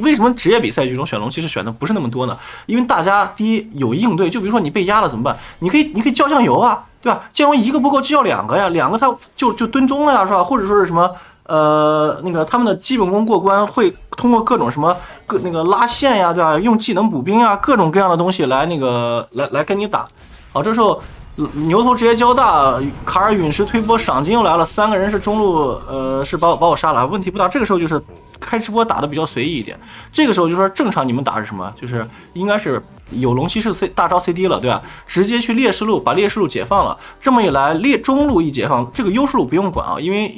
S1: 为什么职业比赛局中选龙骑士选的不是那么多呢？因为大家第一有应对，就比如说你被压了怎么办？你可以叫酱油啊，对吧？酱油一个不够就叫2个呀，2个他就蹲中了呀，是吧？或者说是什么？那个他们的基本功过关会通过各种什么那个拉线呀，对吧？用技能补兵呀，各种各样的东西来来跟你打。好，这时候牛头直接交大，卡尔陨石推波，赏金又来了，3个人是中路，是把我杀了，问题不大。这个时候就是开直播打的比较随意一点，这个时候就说正常你们打是什么？就是应该是有龙骑士大招 CD 了，对吧？直接去劣势路把劣势路解放了，这么一来中路一解放，这个优势路不用管啊，因为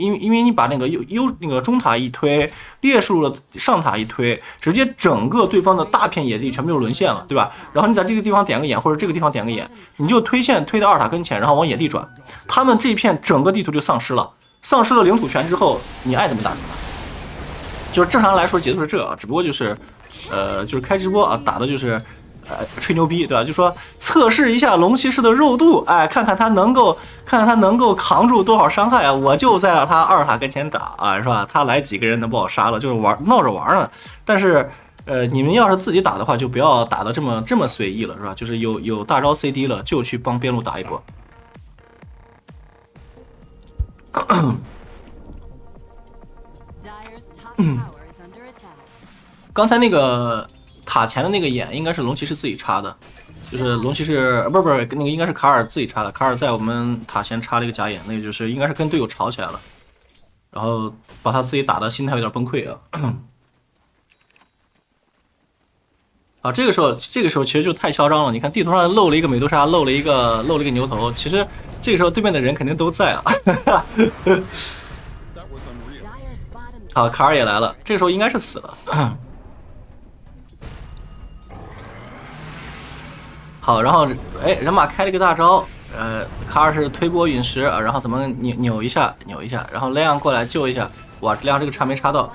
S1: 你把那个那个中塔一推，劣势路的上塔一推，直接整个对方的大片野地全部就沦陷了，对吧？然后你在这个地方点个眼，或者这个地方点个眼，你就推线推到2塔跟前，然后往野地转，他们这片整个地图就丧失了领土权之后，你爱怎么打怎么打。就是正常来说节奏是这啊，只不过就是就是开直播啊，打的就是吹牛逼，对吧？就说测试一下龙骑士的肉度，哎，看看他能够扛住多少伤害啊！我就在他2塔跟前打啊，是吧？他来几个人能把我杀了，就是闹着玩呢。但是你们要是自己打的话，就不要打的这么随意了，是吧？就是有大招 CD 了，就去帮边路打一波。刚才那个塔前的那个眼应该是龙骑士自己插的，就是龙骑士不是那个应该是卡尔自己插的，卡尔在我们塔前插了一个假眼，那个就是应该是跟队友吵起来了，然后把他自己打的心态有点崩溃啊。啊，这个时候其实就太嚣张了，你看地图上漏了一个美杜莎，漏了一个牛头，其实这个时候对面的人肯定都在啊。好，卡尔也来了，这个时候应该是死了。好，然后人马开了一个大招，卡尔是推波陨石，然后怎么扭一下，然后莱昂过来救一下，哇，莱昂这个插没插到，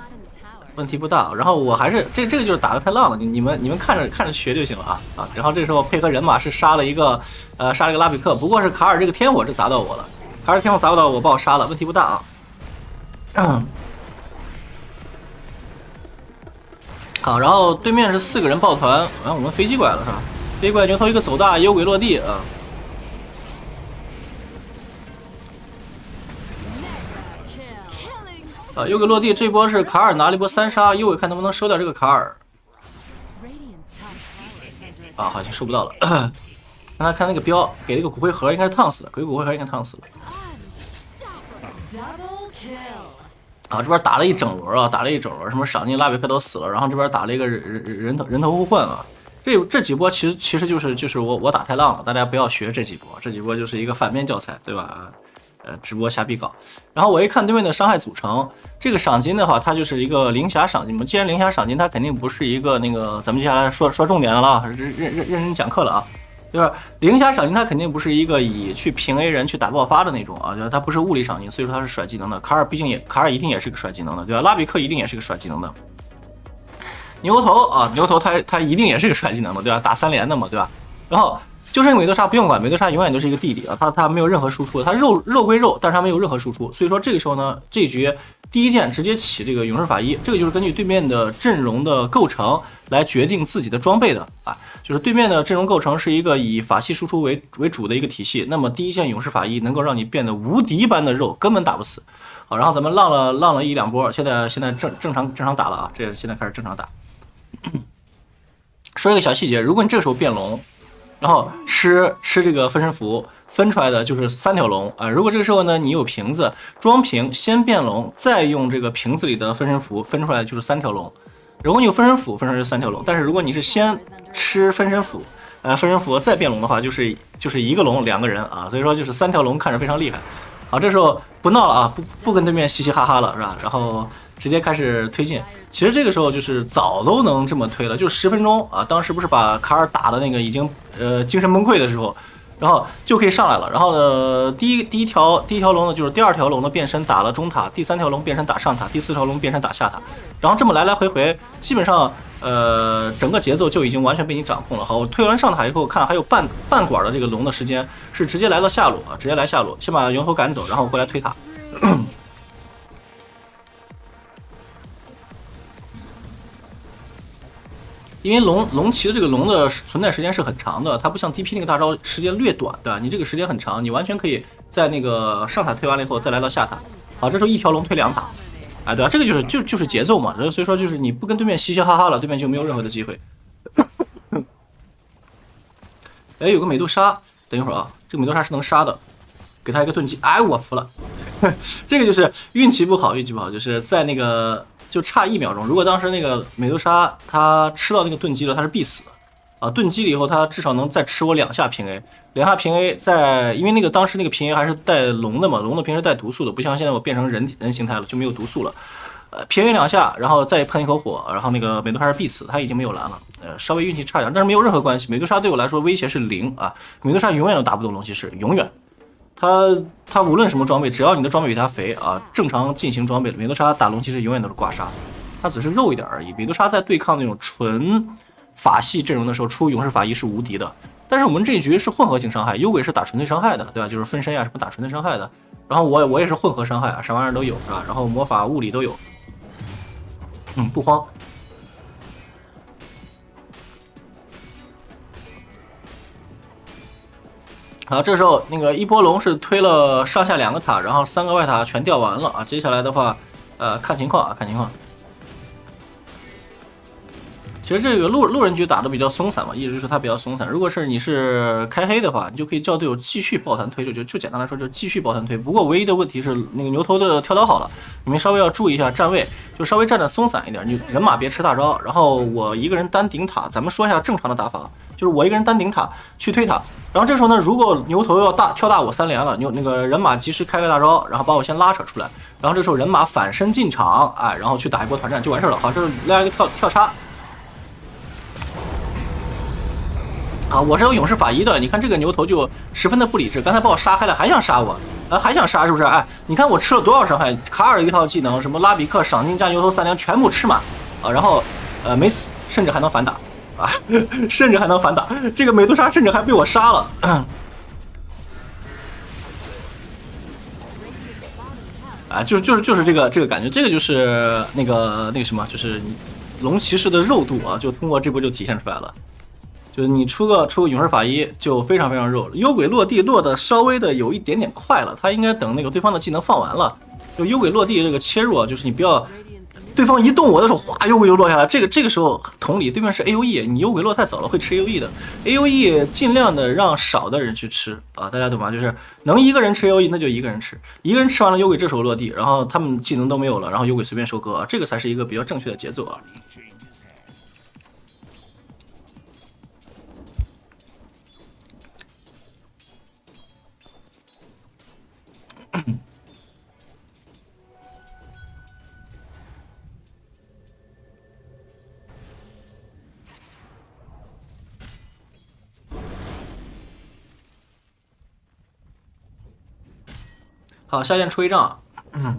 S1: 问题不大。然后我还是这个就是打得太浪了，你们看着学就行了啊。然后这时候配合人马是杀了一个拉比克，不过是卡尔这个天火是砸到我了，卡尔天火砸不到我，把我杀了，问题不大啊。好，然后对面是4个人抱团，然后我们飞机过来了是吧？飞机过来牛头一个走大，幽鬼落地啊。幽鬼落地，这波是卡尔拿了一波3杀，幽鬼看能不能收掉这个卡尔。
S2: Radiant's top tower is under attack.
S1: 啊，好像收不到了。让他看那个标，给了一个骨灰盒，应该是烫死的，给骨灰盒应该烫死了。
S2: Unstoppable. Double kill.
S1: 啊，这边打了一整轮啊，打了一整轮，什么赏金、拉比克都死了，然后这边打了一个人头互换啊。这几波其实就是我打太浪了，大家不要学这几波，这几波就是一个反面教材，对吧？直播瞎逼搞。然后我一看对面的伤害组成，这个赏金的话，它就是一个灵霞赏金嘛。既然灵霞赏金，它肯定不是一个那个，咱们接下来说重点的了，认真讲课了啊。就是灵霞赏金，它肯定不是一个以去平 A 人去打爆发的那种啊，它不是物理赏金，所以说它是甩技能的。卡尔一定也是个甩技能的，对吧？拉比克一定也是个甩技能的。牛头啊，牛头他一定也是个甩技能的，对吧？打3连的嘛，对吧？然后就剩美杜莎不用管，美杜莎永远都是一个弟弟啊，他没有任何输出，他肉归肉，但是他没有任何输出，所以说这个时候呢，这一局第一件直接起这个勇士法医，这个就是根据对面的阵容的构成来决定自己的装备的啊，就是对面的阵容构成是一个以法系输出为主的一个体系，那么第一件勇士法医能够让你变得无敌般的肉，根本打不死。好，然后咱们浪了1-2波，现在正常打了啊，这现在开始正常打。说一个小细节，如果你这个时候变龙，然后吃这个分身符，分出来的就是3条龙啊。如果这个时候呢，你有瓶子装瓶，先变龙，再用这个瓶子里的分身符分出来就是3条龙。如果你有分身符，分出来是3条龙。但是如果你是先吃分身符，分身符再变龙的话，就是一个龙2个人啊。所以说就是3条龙看着非常厉害。好，这时候不闹了啊，不跟对面嘻嘻哈哈了是吧？然后直接开始推进。其实这个时候就是早都能这么推了，就10分钟啊。当时不是把卡尔打的那个已经精神崩溃的时候，然后就可以上来了。然后呢，第一条龙呢，就是第2条龙的变身打了中塔，第3条龙变身打上塔，第4条龙变身打下塔。然后这么来回，基本上整个节奏就已经完全被你掌控了。好，我推完上塔以后，看还有半管的这个龙的时间，是直接来到下路啊，直接来下路，先把牛头赶走，然后回来推塔。因为龙骑的这个龙的存在时间是很长的，它不像 DP 那个大招时间略短，对吧？你这个时间很长，你完全可以在那个上塔推完了以后再来到下塔。好，这时候1条龙推2塔，哎，对吧？这个就是节奏嘛，所以说就是你不跟对面嘻嘻哈哈了，对面就没有任何的机会。哎，有个美杜莎，等一会儿啊，这个美杜莎是能杀的，给他一个盾击，哎，我服了。这个就是运气不好，就是在那个。就差1秒钟，如果当时那个美杜莎她吃到那个盾击了，她是必死的啊！盾击了以后，她至少能再吃我2下平 A，2下平 A 因为那个当时那个平 A 还是带龙的嘛，龙的平时带毒素的，不像现在我变成人形态了就没有毒素了。平 A 2下，然后再喷一口火，然后那个美杜莎是必死，她已经没有蓝了，稍微运气差点，但是没有任何关系。美杜莎对我来说威胁是0啊，美杜莎永远都打不动龙骑士，永远。他无论什么装备，只要你的装备比他肥啊，正常进行装备，美杜莎打龙骑士永远都是挂杀，他只是肉一点而已。美杜莎在对抗那种纯法系阵容的时候，出勇士法医是无敌的。但是我们这一局是混合性伤害，幽鬼是打纯粹伤害的，对吧？就是分身呀什么打纯粹伤害的。然后我也是混合伤害啊，啥玩意儿都有是吧？然后魔法物理都有，不慌。好，这时候那个一波龙是推了上下2个塔，然后3个外塔全掉完了啊。接下来的话，看情况啊，看情况。其实这个路人局打的比较松散嘛，一直就是它比较松散。如果是你是开黑的话，你就可以叫队友继续抱团推，就简单来说就是继续抱团推。不过唯一的问题是那个牛头的跳刀好了，你们稍微要注意一下站位，就稍微站得松散一点，你人马别吃大招。然后我一个人单顶塔，咱们说一下正常的打法，就是我一个人单顶塔去推塔。然后这时候呢，如果牛头要跳大我3连了，那个人马及时开个大招，然后把我先拉扯出来。然后这时候人马反身进场，哎，然后去打一波团战就完事了。好，这是来一个跳插。啊，我是有勇士法医的，你看这个牛头就十分的不理智，刚才把我杀开了，还想杀我，还想杀是不是？哎，你看我吃了多少伤害？卡尔一套技能，什么拉比克、赏金加牛头3连全部吃满啊，然后没死，甚至还能反打啊，甚至还能反打，这个美杜莎甚至还被我杀了。啊，就是这个感觉，这个就是那个什么，就是龙骑士的肉度啊，就通过这波就体现出来了。就是你出个勇士法医就非常肉，幽鬼落地落的稍微的有一点点快了，他应该等那个对方的技能放完了，就幽鬼落地这个切入啊，就是你不要
S2: Radiant's middle
S1: 对方一动我的时候，哗，幽鬼就落下来。这个时候同理，对面是 AOE， 你幽鬼落太早了会吃 AOE 的。AOE 尽量的让少的人去吃啊，大家懂吗？就是能一个人吃 AOE， 那就一个人吃，一个人吃完了幽鬼这时候落地，然后他们技能都没有了，然后幽鬼随便收割啊，这个才是一个比较正确的节奏啊。好，下线出一仗，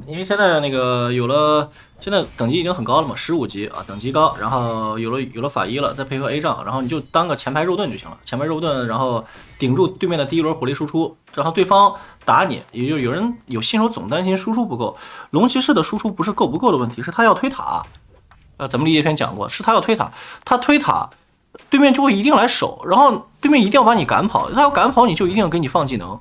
S1: 因为现在那个有了，现在等级已经很高了嘛，15级啊，等级高，然后有了法医了，再配合 A 仗，然后你就当个前排肉盾就行了，前排肉盾，然后顶住对面的第一轮火力输出，然后对方打你，也就有人有新手总担心输出不够，龙骑士的输出不是够不够的问题，是他要推塔，咱们理解篇讲过，是他要推塔，他推塔。对面就会一定来守，然后对面一定要把你赶跑，他要赶跑你就一定要给你放技能，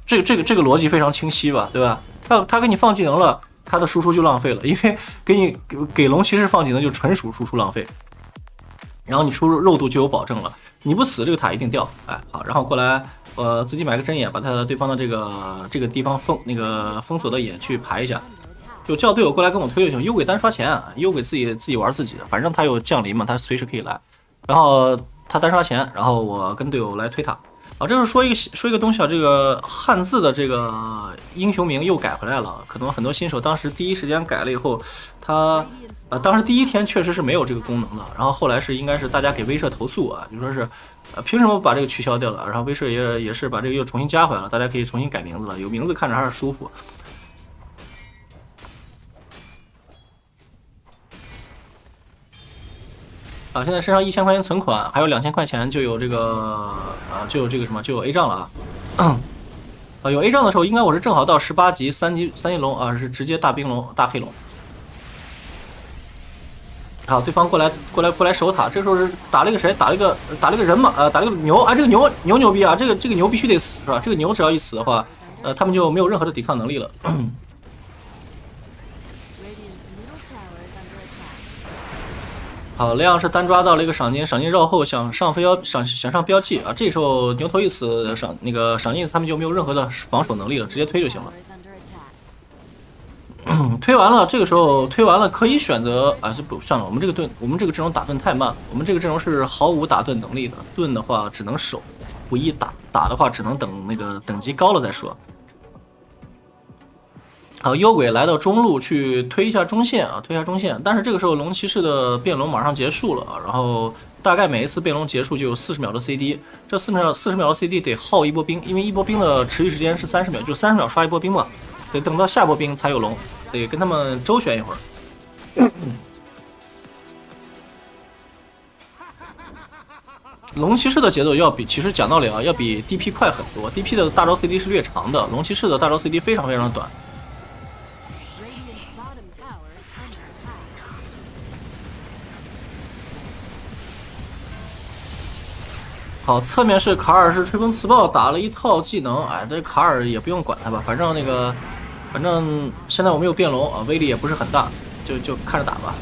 S1: 这个逻辑非常清晰吧，对吧？他给你放技能了，他的输出就浪费了，因为给龙骑士放技能就纯属输出浪费，然后你出肉度就有保证了，你不死这个塔一定掉，哎好，然后过来自己买个针眼，把他对方的这个地方封锁的眼去排一下，就叫队友过来跟我推就行。幽鬼单刷钱，幽鬼自己玩自己的，反正他有降临嘛，他随时可以来，然后他单刷钱，然后我跟队友来推塔。啊，这是说一个东西啊，这个汉字的这个英雄名又改回来了，可能很多新手当时第一时间改了以后，他当时第一天确实是没有这个功能的，然后后来应该是大家给威社投诉啊，就说是凭什么把这个取消掉了，然后威社也是把这个又重新加回来了，大家可以重新改名字了，有名字看着还是舒服。啊，现在身上1000块钱存款，还有2000块钱就有这个就有这个什么，就有 A 仗了啊。有 A 仗的时候，应该我是正好到18级3级龙啊，是直接大冰龙大黑龙。好，对方过来守塔，这时候是打了一个谁？打了一个人嘛，打了一个牛啊，这个牛逼啊，这个牛必须得死是吧？这个牛只要一死的话，他们就没有任何的抵抗能力了。好，雷昂是单抓到了一个赏金绕后想上标记啊，这时候牛头一死赏金他们就没有任何的防守能力了，直接推就行了。推完了，这个时候推完了可以选择啊，不算了，我们这个阵容打盾太慢，我们这个阵容是毫无打盾能力的，盾的话只能守，不宜打的话只能等那个等级高了再说。好，幽鬼来到中路去推一下中线啊，推一下中线。但是这个时候龙骑士的变龙马上结束了，然后大概每一次变龙结束就有40秒的 CD， 这40秒的 CD 得耗一波兵，因为一波兵的持续时间是30秒，就30秒刷一波兵嘛，得等到下波兵才有龙，得跟他们周旋一会儿。龙骑士的节奏其实讲道理啊，要比 DP 快很多。DP 的大招 CD 是略长的，龙骑士的大招 CD 非常非常短。好，侧面是卡尔是吹风磁暴打了一套技能，哎，这卡尔也不用管他吧，反正现在我没有变龙啊，威力也不是很大，就看着打吧。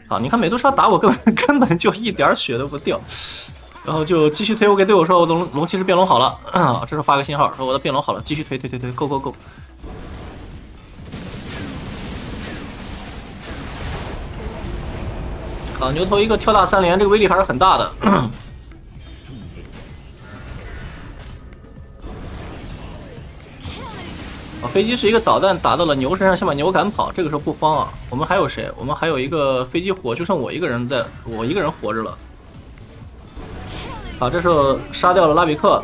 S1: 好，你看美杜莎打我根本就一点血都不掉，然后就继续推，我给队友说我龙骑士变龙好了，这时候发个信号说我的变龙好了，继续推，go。好，牛头一个跳大3连，这个威力还是很大的。飞机是一个导弹打到了牛身上，先把牛赶跑。这个时候不慌啊，我们还有谁？我们还有一个飞机火，就剩我一个人活着了。好，这时候杀掉了拉比克，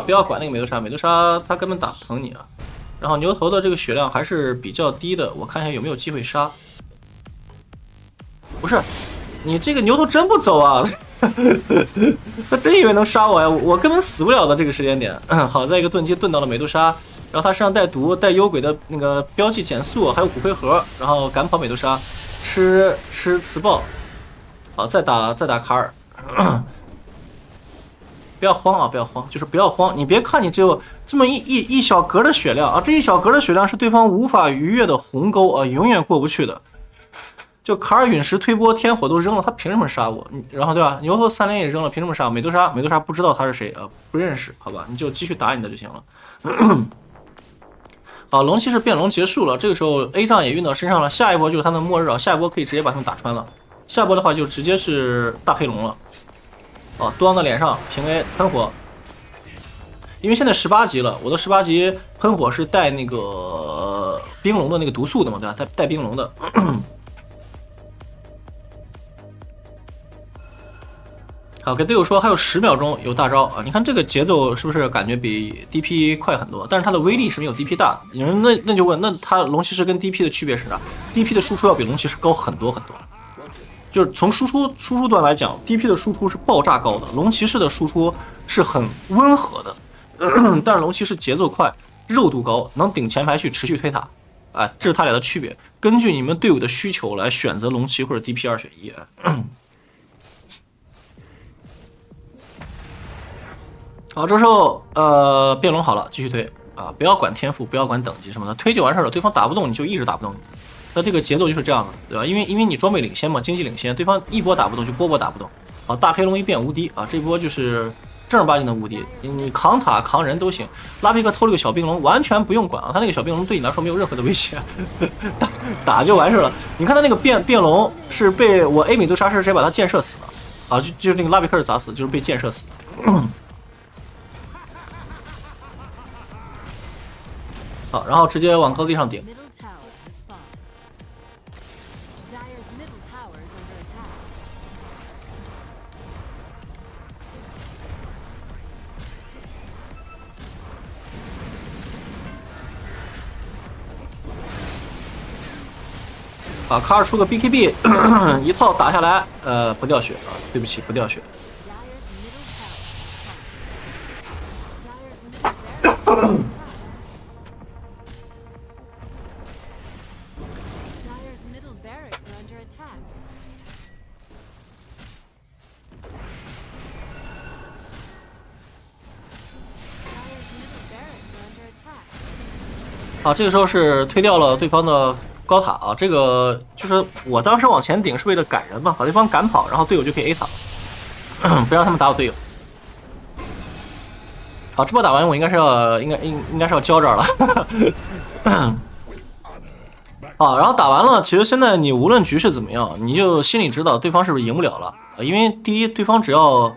S1: 不要管那个美杜莎他根本打不疼你啊。然后牛头的这个血量还是比较低的，我看一下有没有机会杀。不是，你这个牛头真不走啊！他真以为能杀我呀？我根本死不了的这个时间点。好在一个盾击盾到了美杜莎，然后他身上带毒带幽鬼的那个标记减速，还有骨灰盒，然后赶跑美杜莎，吃磁暴。好，再打卡尔。不要慌啊，不要慌，就是不要慌。你别看你只有这么一小格的血量啊，这一小格的血量是对方无法逾越的鸿沟啊，永远过不去的。就卡尔陨石推波天火都扔了，他凭什么杀我？然后对吧？牛头3连也扔了，凭什么杀我？美杜莎不知道他是谁啊，不认识，好吧？你就继续打你的就行了。好，龙骑士变龙结束了，这个时候 A 杖也运到身上了，下一波就是他的末日啊，下一波可以直接把他们打穿了。下一波的话就直接是大黑龙了。哦，端到脸上平 A 喷火，因为现在18级了，我的18级喷火是带那个冰龙的那个毒素的嘛，对吧？带冰龙的。好，给队友说还有10秒钟有大招啊！你看这个节奏是不是感觉比 DP 快很多？但是它的威力是没有 DP 大的。有人那就问，那它龙骑士跟 DP 的区别是啥？DP 的输出要比龙骑士高很多很多。就是从输出端来讲 ，DP 的输出是爆炸高的，龙骑士的输出是很温和的，但是龙骑士节奏快，肉度高，能顶前排去持续推塔。哎，这是他俩的区别。根据你们队伍的需求来选择龙骑或者 DP 2选1。好，这时候变龙好了，继续推啊！不要管天赋，不要管等级什么的，推就完事了。对方打不动你就一直打不动你，那这个节奏就是这样的，对吧？因为你装备领先嘛，经济领先，对方一波打不动就波打不动。啊，大黑龙一变无敌啊！这波就是正儿八经的无敌，你扛塔扛人都行。拉皮克偷了个小冰龙，完全不用管啊，他那个小冰龙对你来说没有任何的威胁，打就完事了。你看他那个变龙是被我 A 美杜莎是直接把他箭射死了啊，就是那个拉皮克是咋死的？就是被箭射死的。好，然后直接往高地上顶。
S2: Middle tower has fallen. Dire's middle tower is under attack.
S1: 啊，卡尔出个 BKB， 一套打下来，不掉血啊，对不起，不掉血。
S2: Dire's middle tower has fallen. Dire's middle barracks are under attack. Dire's middle barracks are under attack.
S1: 好，这个时候是推掉了对方的高塔啊，这个就是我当时往前顶是为了赶人嘛，把对方赶跑，然后队友就可以 A 塔了，不让他们打我队友。好，这波打完我应该是要交这儿了。好，然后打完了，其实现在你无论局势怎么样，你就心里知道对方是不是赢不了了，因为第一，对方只要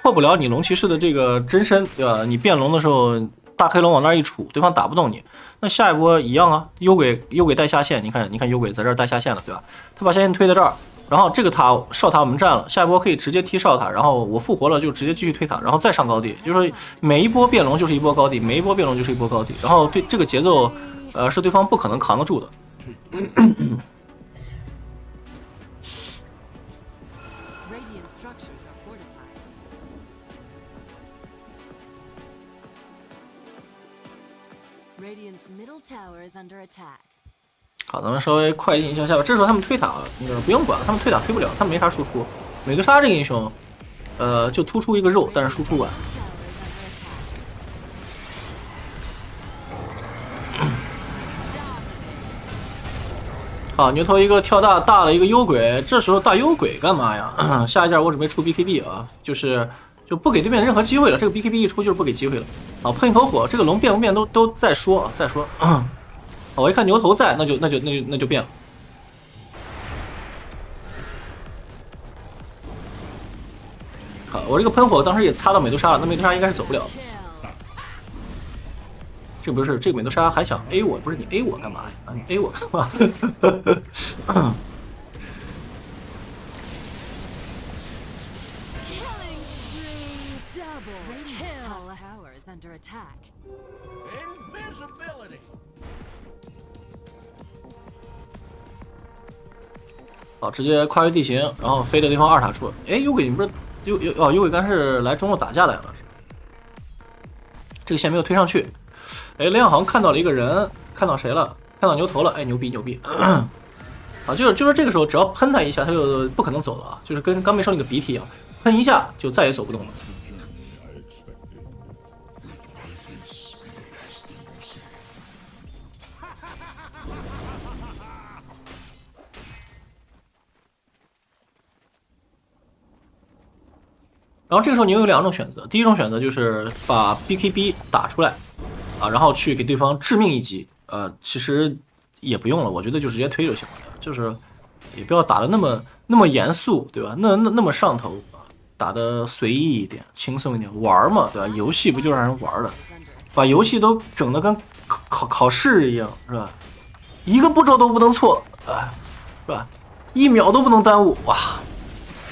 S1: 破不了你龙骑士的这个真身，对吧？你变龙的时候，大黑龙往那儿一杵，对方打不动你，那下一波一样啊。幽鬼带下线，你看幽鬼在这儿带下线了，对吧？他把下线推在这儿，然后这个塔哨塔我们占了，下一波可以直接踢哨塔，然后我复活了就直接继续推塔，然后再上高地，就是说每一波变龙就是一波高地，每一波变龙就是一波高地，然后对这个节奏，是对方不可能扛得住的。
S2: Radiant structures are fortified. Radiant's middle tower is under attack.
S1: 好，咱们稍微快进一下下吧。这时候他们推塔，那个不用管，他们推塔推不了，他们没啥输出。美杜莎这个英雄，就突出一个肉，但是输出晚。 好，牛头一个跳大了一个幽鬼，这时候大幽鬼干嘛呀？下一件我准备出 BKB 啊，就不给对面任何机会了。这个 BKB 一出就是不给机会了。好，喷一头火，这个龙变不变都再说啊，再说。好，我一看牛头在，那就变了。好，我这个喷火当时也擦到美杜莎了，那美杜莎应该是走不了的。 这不是这个美杜莎还想 A 我，不是你 A 我干嘛呀？你 A 我干嘛？Killing
S2: spree double kill. Top tower is under attack.
S3: Invisibility.
S1: 好，直接跨越地形，然后飞到对方2塔处。哎，幽鬼你不是幽鬼刚是来中路打架来了，这个线没有推上去。 哎，雷阳好像看到了一个人，看到谁了？看到牛头了！哎，牛逼牛逼！啊，就是这个时候，只要喷他一下，他就不可能走了啊！就是跟刚没收你的鼻涕一样，喷一下就再也走不动了。然后这个时候你有两种选择，第一种选择就是把 BKB 打出来啊，然后去给对方致命一击。其实也不用了，我觉得就直接推就行了，就是也不要打的那么严肃，对吧？那么上头，打的随意一点，轻松一点，玩嘛，对吧？游戏不就让人玩的，把游戏都整的跟考试一样，是吧？一个步骤都不能错，是吧？1秒都不能耽误，哇！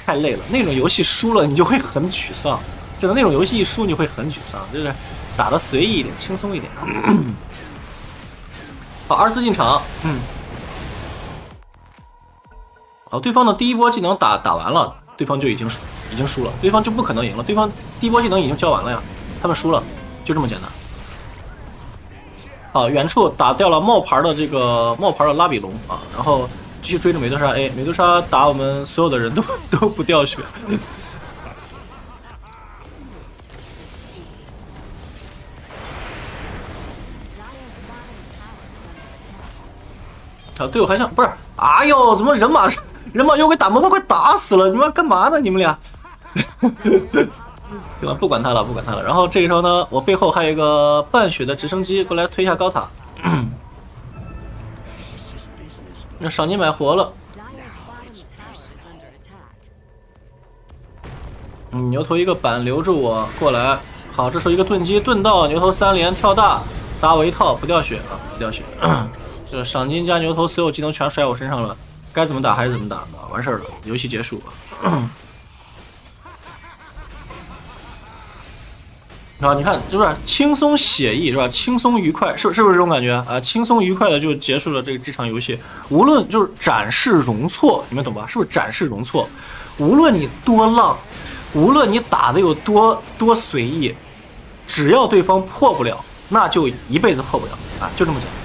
S1: 太累了，那种游戏输了你就会很沮丧，真的那种游戏一输你会很沮丧，就是打的随意一点，轻松一点。好，24进场，好，对方的第一波技能打完了，对方就已经输了，对方就不可能赢了，对方第一波技能已经交完了呀，他们输了，就这么简单。好，远处打掉了冒牌的拉比龙啊，然后继续追着美杜莎 A， 美杜莎打我们所有的人都不掉血。啊，队友还想不是？哎呦，怎么人马又给打魔方快打死了？你们干嘛呢？你们俩？行了，不管他了。然后这个时候呢，我背后还有一个半血的直升机过来推一下高塔。那赏金买活了。牛头一个板留住我过来。好，这时候一个盾击盾到牛头3连跳大，打我一套不掉血啊，不掉血。这赏金加牛头所有技能全甩我身上了，该怎么打还是怎么打啊，完事儿了，游戏结束。啊，你看是不是轻松写意是吧？轻松愉快，是不是这种感觉啊？轻松愉快的就结束了这场游戏。无论就是展示容错，你们懂吧？是不是展示容错？无论你多浪，无论你打的有多随意，只要对方破不了，那就一辈子破不了啊，就这么简单。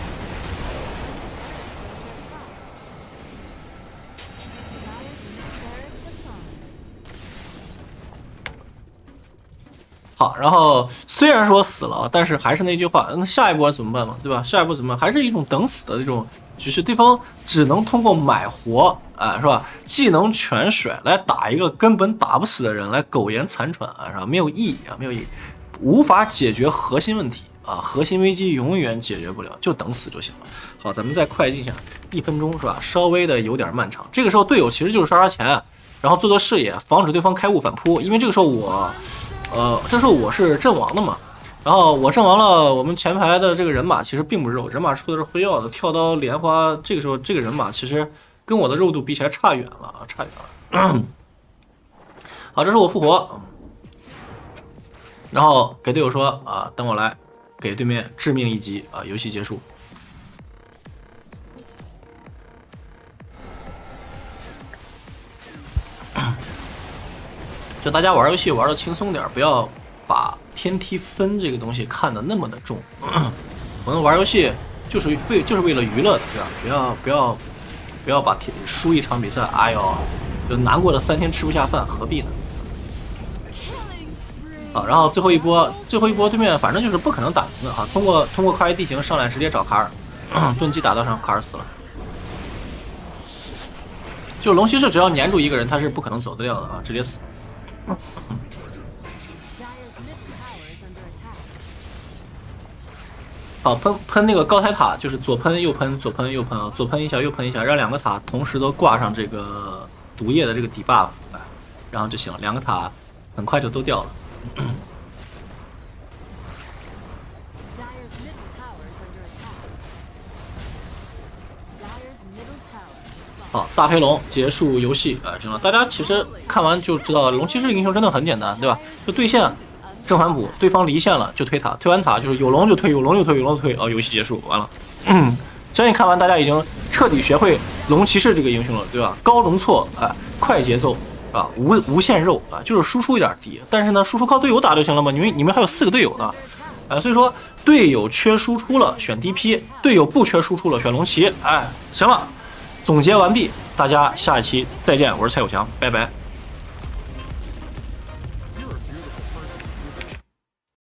S1: 好，然后虽然说死了，但是还是那句话，那下一波怎么办嘛，对吧？下一波怎么办？还是一种等死的这种局势，对方只能通过买活是吧？技能全甩来打一个根本打不死的人，来苟延残喘是吧？没有意义啊，没有意义，无法解决核心问题啊，核心危机永远解决不了，就等死就行了。好，咱们再快进一下，1分钟是吧？稍微的有点漫长。这个时候队友其实就是刷钱，然后做视野，防止对方开雾反扑，因为这个时候这时候我是阵亡的嘛，然后我阵亡了，我们前排的这个人马其实并不肉，人马出的是灰曜的跳刀莲花，这个时候这个人马其实跟我的肉度比起来差远了。好，这是我复活，然后给队友说啊，等我来，给对面致命一击啊，游戏结束。就大家玩游戏玩的轻松点，不要把天梯分这个东西看得那么的重。我们玩游戏就是为了娱乐的，对吧？不要把输一场比赛，哎呦，就难过的3天吃不下饭，何必呢？好，然后最后一波对面反正就是不可能打赢的啊！通过跨越地形上来直接找卡尔，盾击打到上，卡尔死了。就龙骑士只要粘住一个人，他是不可能走得了的啊，直接死。好，喷那个高台塔，就是左喷右喷，左喷右喷啊，左喷一下右喷一下，让2个塔同时都挂上这个毒液的这个 debuff， 然后就行了，2个塔很快就都掉了。好，大黑龙结束游戏行了，大家其实看完就知道了，龙骑士英雄真的很简单，对吧？就对线正反补，对方离线了就推塔，推完塔就是有龙就推，有龙就推，有龙就推，游戏结束完了。相信看完大家已经彻底学会龙骑士这个英雄了，对吧？高容错快节奏啊，无限肉啊，就是输出有点低，但是呢，输出靠队友打就行了嘛，你们还有4个队友呢，所以说队友缺输出了选 DP， 队友不缺输出了选龙骑，行了。总结完毕，大家下一期再见，我是蔡有强，拜拜。